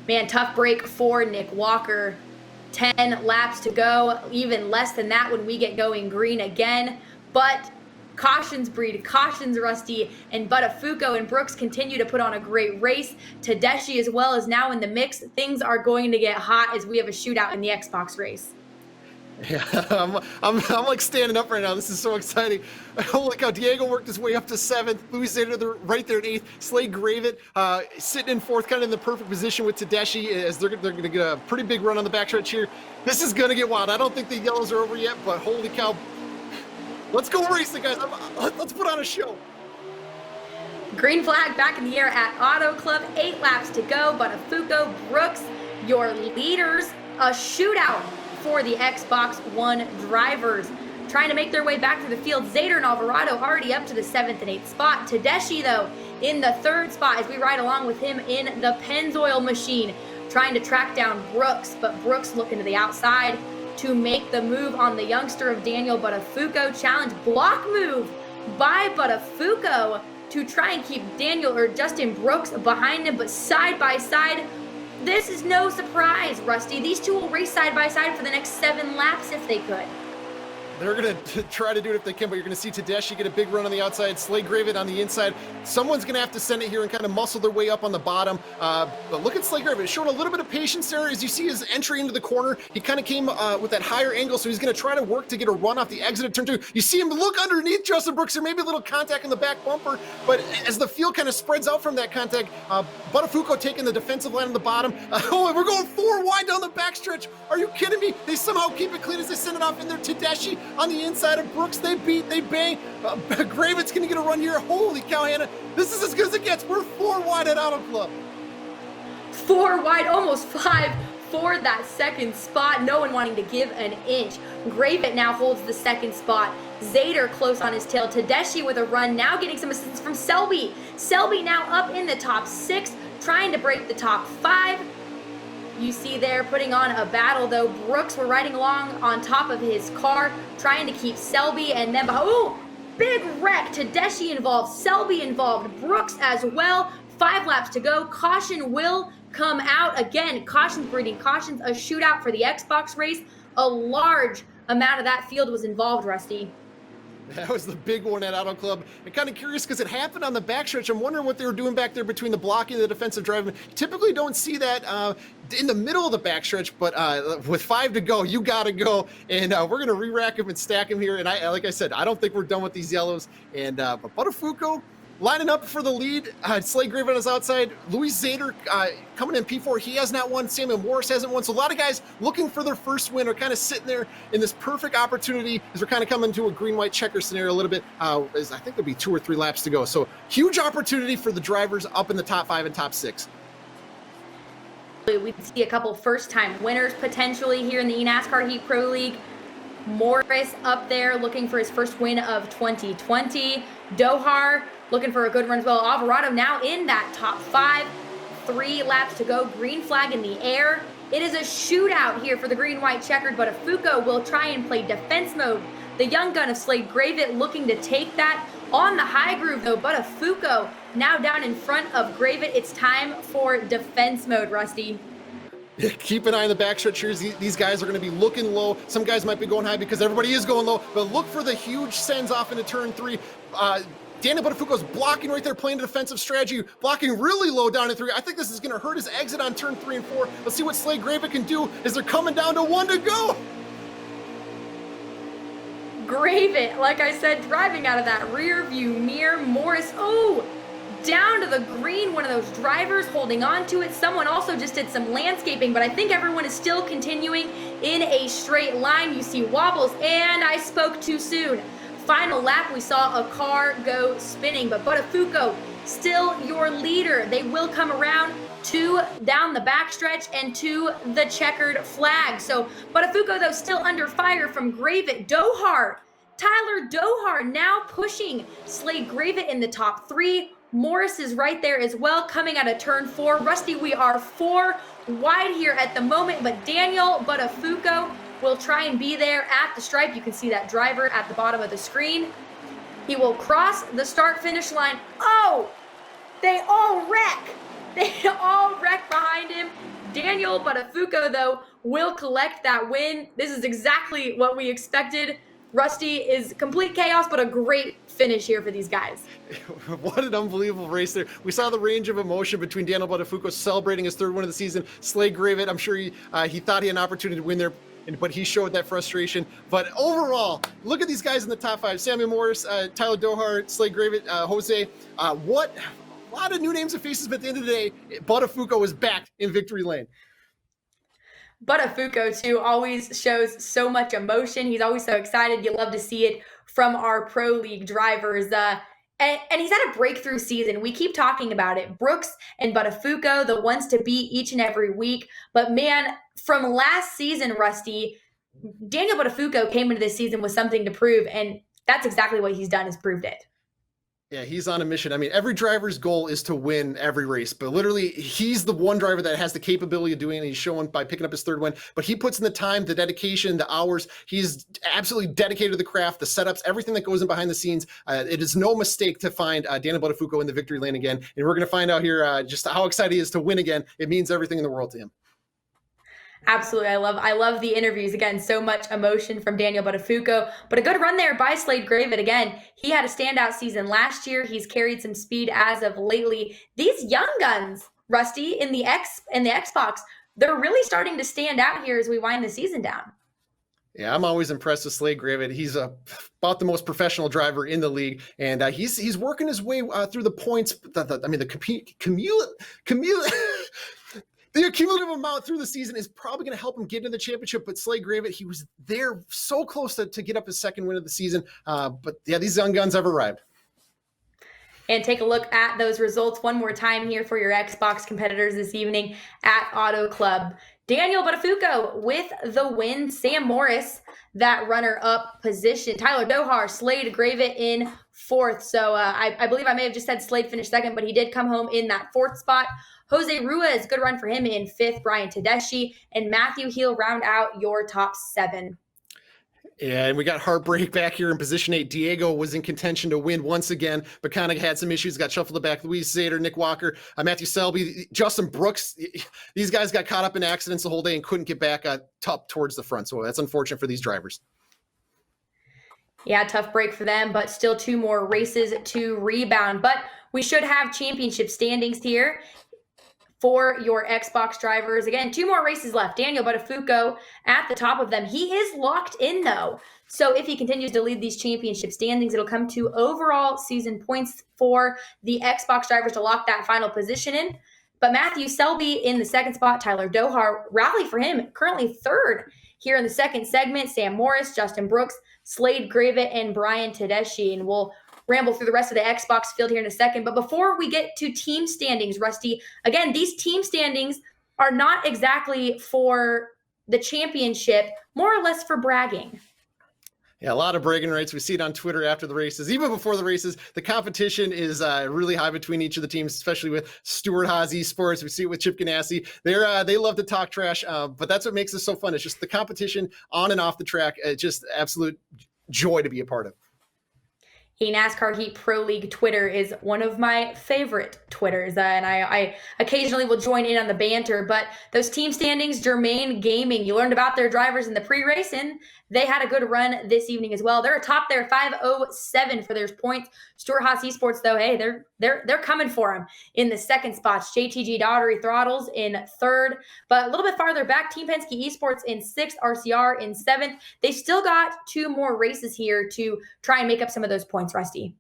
Man, tough break for Nick Walker. 10 laps to go, even less than that when we get going green again. But cautions breed, cautions Rusty, and Buttafuoco and Brooks continue to put on a great race. Tedeschi as well is now in the mix. Things are going to get hot as we have a shootout in the Xbox race. Yeah, I'm like standing up right now. This is so exciting. Holy cow, Diego worked his way up to 7th. Luis Zader right there at 8th. Slade Gravett sitting in 4th, kind of in the perfect position with Tedeschi, as they're going to get a pretty big run on the backstretch here. This is going to get wild. I don't think the yellows are over yet, but holy cow. Let's go racing, guys. Let's put on a show. Green flag back in the air at Auto Club. 8 laps to go. Buttafuoco, Brooks, your leaders. A shootout for the Xbox One drivers. trying to make their way back to the field. Zader and Alvarado already up to the 7th and 8th spot. Tedeschi, though, in the 3rd spot as we ride along with him in the Pennzoil machine, trying to track down Brooks, but Brooks looking to the outside to make the move on the youngster of Daniel Buttafuoco. Challenge block move by Buttafuoco to try and keep Daniel or Justin Brooks behind him, but side by side. This is no surprise, Rusty. These two will race side by side for the next 7 laps if they could. They're going to try to do it if they can, but you're going to see Tedeschi get a big run on the outside, Slade Gravett on the inside. Someone's going to have to send it here and kind of muscle their way up on the bottom. But look at Slade Gravett, showing a little bit of patience there. As you see his entry into the corner, he kind of came with that higher angle, so he's going to try to work to get a run off the exit of turn 2. You see him look underneath Justin Brooks. There may be a little contact in the back bumper, but as the field kind of spreads out from that contact, Buttafuoco taking the defensive line on the bottom. Oh, and we're going 4 wide down the backstretch. Are you kidding me? They somehow keep it clean as they send it off in there. Tedeschi on the inside of Brooks. They beat, they bang. Gravett's going to get a run here. Holy cow, Hannah. This is as good as it gets. We're 4 wide at Auto Club. 4 wide, almost 5 for that 2nd spot. No one wanting to give an inch. Gravett now holds the 2nd spot. Zader close on his tail. Tedeschi with a run, now getting some assistance from Selby. Selby now up in the top 6, trying to break the top 5. You see there putting on a battle, though. Brooks were riding along on top of his car, trying to keep Selby, and then, oh, big wreck. Tedeschi involved, Selby involved, Brooks as well. 5 laps to go. Caution will come out. Again, cautions breeding cautions. A shootout for the Xbox race. A large amount of that field was involved, Rusty. That was the big one at Auto Club. I'm kind of curious because it happened on the backstretch. I'm wondering what they were doing back there between the blocking and the defensive driving. Typically don't see that in the middle of the backstretch, but with 5 to go, you got to go. And we're going to re-rack him and stack him here. And like I said, I don't think we're done with these yellows. And but Buttafuoco lining up for the lead. Slade Gravett on his outside. Luis Zader coming in P4. He has not won. Samuel Morris hasn't won. So a lot of guys looking for their first win are kind of sitting there in this perfect opportunity as we're kind of coming to a green-white checker scenario a little bit. As I think there'll be 2 or 3 laps to go. So huge opportunity for the drivers up in the top 5 and top 6. We see a couple first-time winners potentially here in the eNASCAR Heat Pro League. Morris up there looking for his first win of 2020. Dohar looking for a good run as well. Alvarado now in that top 5. 3 laps to go. Green flag in the air. It is a shootout here for the green-white checkered, but Buttafuoco will try and play defense mode. The young gun of Slade Gravett looking to take that on the high groove, though. Buttafuoco now down in front of Gravett. It's time for defense mode, Rusty. Keep an eye on the backstretch here. These guys are going to be looking low. Some guys might be going high because everybody is going low, but look for the huge sends off into turn 3. Daniel Buttafuoco's blocking right there, playing a defensive strategy, blocking really low down in 3. I think this is going to hurt his exit on turn 3 and 4. Let's see what Slade Gravett can do as they're coming down to 1 to go. Gravett, like I said, driving out of that rear view mirror. Morris, down to the green. One of those drivers holding on to it. Someone also just did some landscaping, but I think everyone is still continuing in a straight line. You see wobbles, and I spoke too soon. Final lap, we saw a car go spinning, but Buttafuoco still your leader. They will come around to down the backstretch and to the checkered flag. So Buttafuoco, though, still under fire from Gravett. Tyler Dohar now pushing Slade Gravett in the top 3. Morris is right there as well, coming out of turn 4. Rusty, we are 4 wide here at the moment, but Daniel Buttafuoco will try and be there at the stripe. You can see that driver at the bottom of the screen. He will cross the start-finish line. Oh, they all wreck. They all wreck behind him. Daniel Buttafuoco, though, will collect that win. This is exactly what we expected. Rusty is complete chaos, but a great finish here for these guys. What an unbelievable race there. We saw the range of emotion between Daniel Buttafuoco celebrating his 3rd win of the season. Slade Gravett, I'm sure he thought he had an opportunity to win there, but he showed that frustration. But overall, look at these guys in the top 5. Samuel Morris, Tyler Dohar, Slade Gravett, Jose. A lot of new names and faces, but at the end of the day, Buttafuoco is back in victory lane. Buttafuoco, too, always shows so much emotion. He's always so excited. You love to see it from our Pro League drivers. And he's had a breakthrough season. We keep talking about it. Brooks and Buttafuoco, the ones to beat each and every week. But man, from last season, Rusty, Daniel Botafuco came into this season with something to prove, and that's exactly what he's done, is proved it. Yeah, he's on a mission. I mean, every driver's goal is to win every race, but literally he's the one driver that has the capability of doing it. He's shown by picking up his third win, but he puts in the time, the dedication, the hours. He's absolutely dedicated to the craft, the setups, everything that goes in behind the scenes. It is no mistake to find Daniel Botafuco in the victory lane again. And we're going to find out here just how excited he is to win again. It means everything in the world to him. Absolutely. I love the interviews. Again, so much emotion from Daniel Botafuco, but a good run there by Slade Gravitt. Again, he had a standout season last year. He's carried some speed as of lately. These young guns, Rusty, in the Xbox, they're really starting to stand out here as we wind the season down. Yeah, I'm always impressed with Slade Gravitt. He's about the most professional driver in the league, and he's working his way through the points. The accumulative amount through the season is probably going to help him get into the championship, but Slade Gravitt, he was there so close to get up his second win of the season. But yeah, these young guns have arrived. And take a look at those results one more time here for your Xbox competitors this evening at Auto Club. Daniel Botafuco with the win. Sam Morris, that runner-up position. Tyler Dohar, Slade Gravitt in fourth. So I believe I may have just said Slade finished second, but he did come home in that fourth spot. Jose Ruiz, good run for him in fifth. Brian Tedeschi and Matthew Heel round out your top seven. Yeah, and we got heartbreak back here in position 8. Diego was in contention to win once again, but kind of had some issues, got shuffled back. Luis Zader, Nick Walker, Matthew Selby, Justin Brooks. These guys got caught up in accidents the whole day and couldn't get back top towards the front. So that's unfortunate for these drivers. Yeah, tough break for them, but still 2 more races to rebound. But we should have championship standings here for your Xbox drivers. Again, 2 more races left. Daniel Botafuco at the top of them. He is locked in, though. So if he continues to lead these championship standings, it'll come to overall season points for the Xbox drivers to lock that final position in. But Matthew Selby in the second spot, Tyler Dohar, rally for him, currently third here in the second segment. Sam Morris, Justin Brooks, Slade Gravitt, and Brian Tedeschi. And we'll ramble through the rest of the Xbox field here in a second. But before we get to team standings, Rusty, again, these team standings are not exactly for the championship, more or less for bragging. Yeah, a lot of bragging rights. We see it on Twitter after the races. Even before the races, the competition is really high between each of the teams, especially with Stewart Haas Esports. We see it with Chip Ganassi. They love to talk trash, but that's what makes this so fun. It's just the competition on and off the track. It's just absolute joy to be a part of. NASCAR Heat Pro League Twitter is one of my favorite Twitters, and I occasionally will join in on the banter. But those team standings, Germain Gaming, you learned about their drivers in the pre-race, and they had a good run this evening as well. They're atop there, 507 for their points. Stewart Haas Esports, though, hey, they're coming for him in the second spots. JTG Daughtery Throttles in third, but a little bit farther back, Team Penske Esports in sixth, RCR in seventh. They still got 2 more races here to try and make up some of those points, Rusty.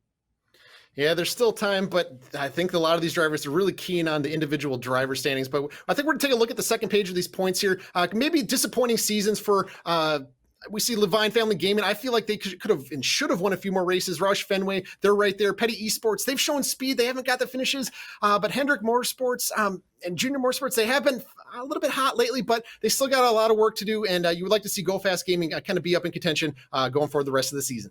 Yeah, there's still time, but I think a lot of these drivers are really keen on the individual driver standings. But I think we're going to take a look at the second page of these points here. Maybe disappointing seasons for we see Levine Family Gaming. I feel like they could have and should have won a few more races. Roush Fenway, they're right there. Petty Esports, they've shown speed. They haven't got the finishes. But Hendrick Motorsports and Junior Motorsports, they have been a little bit hot lately, but they still got a lot of work to do. And you would like to see Go Fast Gaming kind of be up in contention going forward the rest of the season.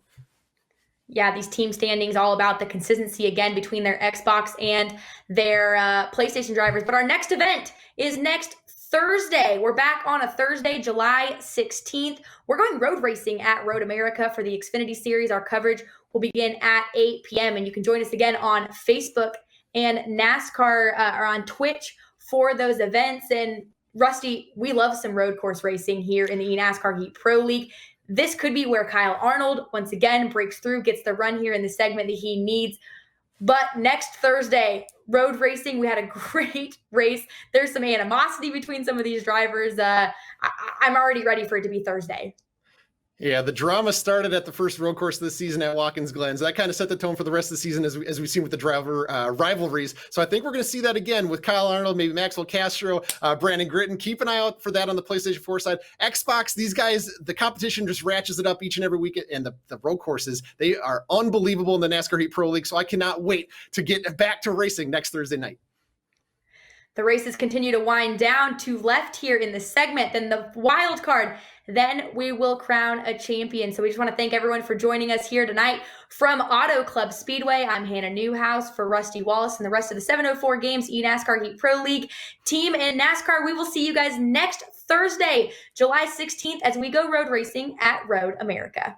Yeah, these team standings all about the consistency again between their Xbox and their PlayStation drivers. But our next event is next Thursday. We're back on a Thursday, July 16th. We're going road racing at Road America for the Xfinity Series. Our coverage will begin at 8 p.m. And you can join us again on Facebook and NASCAR or on Twitch for those events. And Rusty, we love some road course racing here in the NASCAR Heat Pro League. This could be where Kyle Arnold once again breaks through, gets the run here in the segment that he needs. But next Thursday, road racing, we had a great race. There's some animosity between some of these drivers. I'm already ready for it to be Thursday. Yeah, the drama started at the first road course of the season at Watkins Glen. So that kind of set the tone for the rest of the season as we've seen with the driver rivalries. So I think we're going to see that again with Kyle Arnold, maybe Maxwell Castro, Brandon Gritton. Keep an eye out for that on the PlayStation 4 side. Xbox, these guys, the competition just ratchets it up each and every week. And the road courses, they are unbelievable in the NASCAR Heat Pro League. So I cannot wait to get back to racing next Thursday night. The races continue to wind down to left here in the segment. Then the wild card then we will crown a champion. So we just want to thank everyone for joining us here tonight from Auto Club Speedway. I'm Hannah Newhouse for Rusty Wallace and the rest of the 704 Games eNASCAR Heat Pro League team in NASCAR. We will see you guys next Thursday, July 16th, as we go road racing at Road America.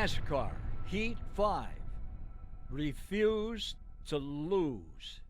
NASCAR Heat 5. Refuse to lose.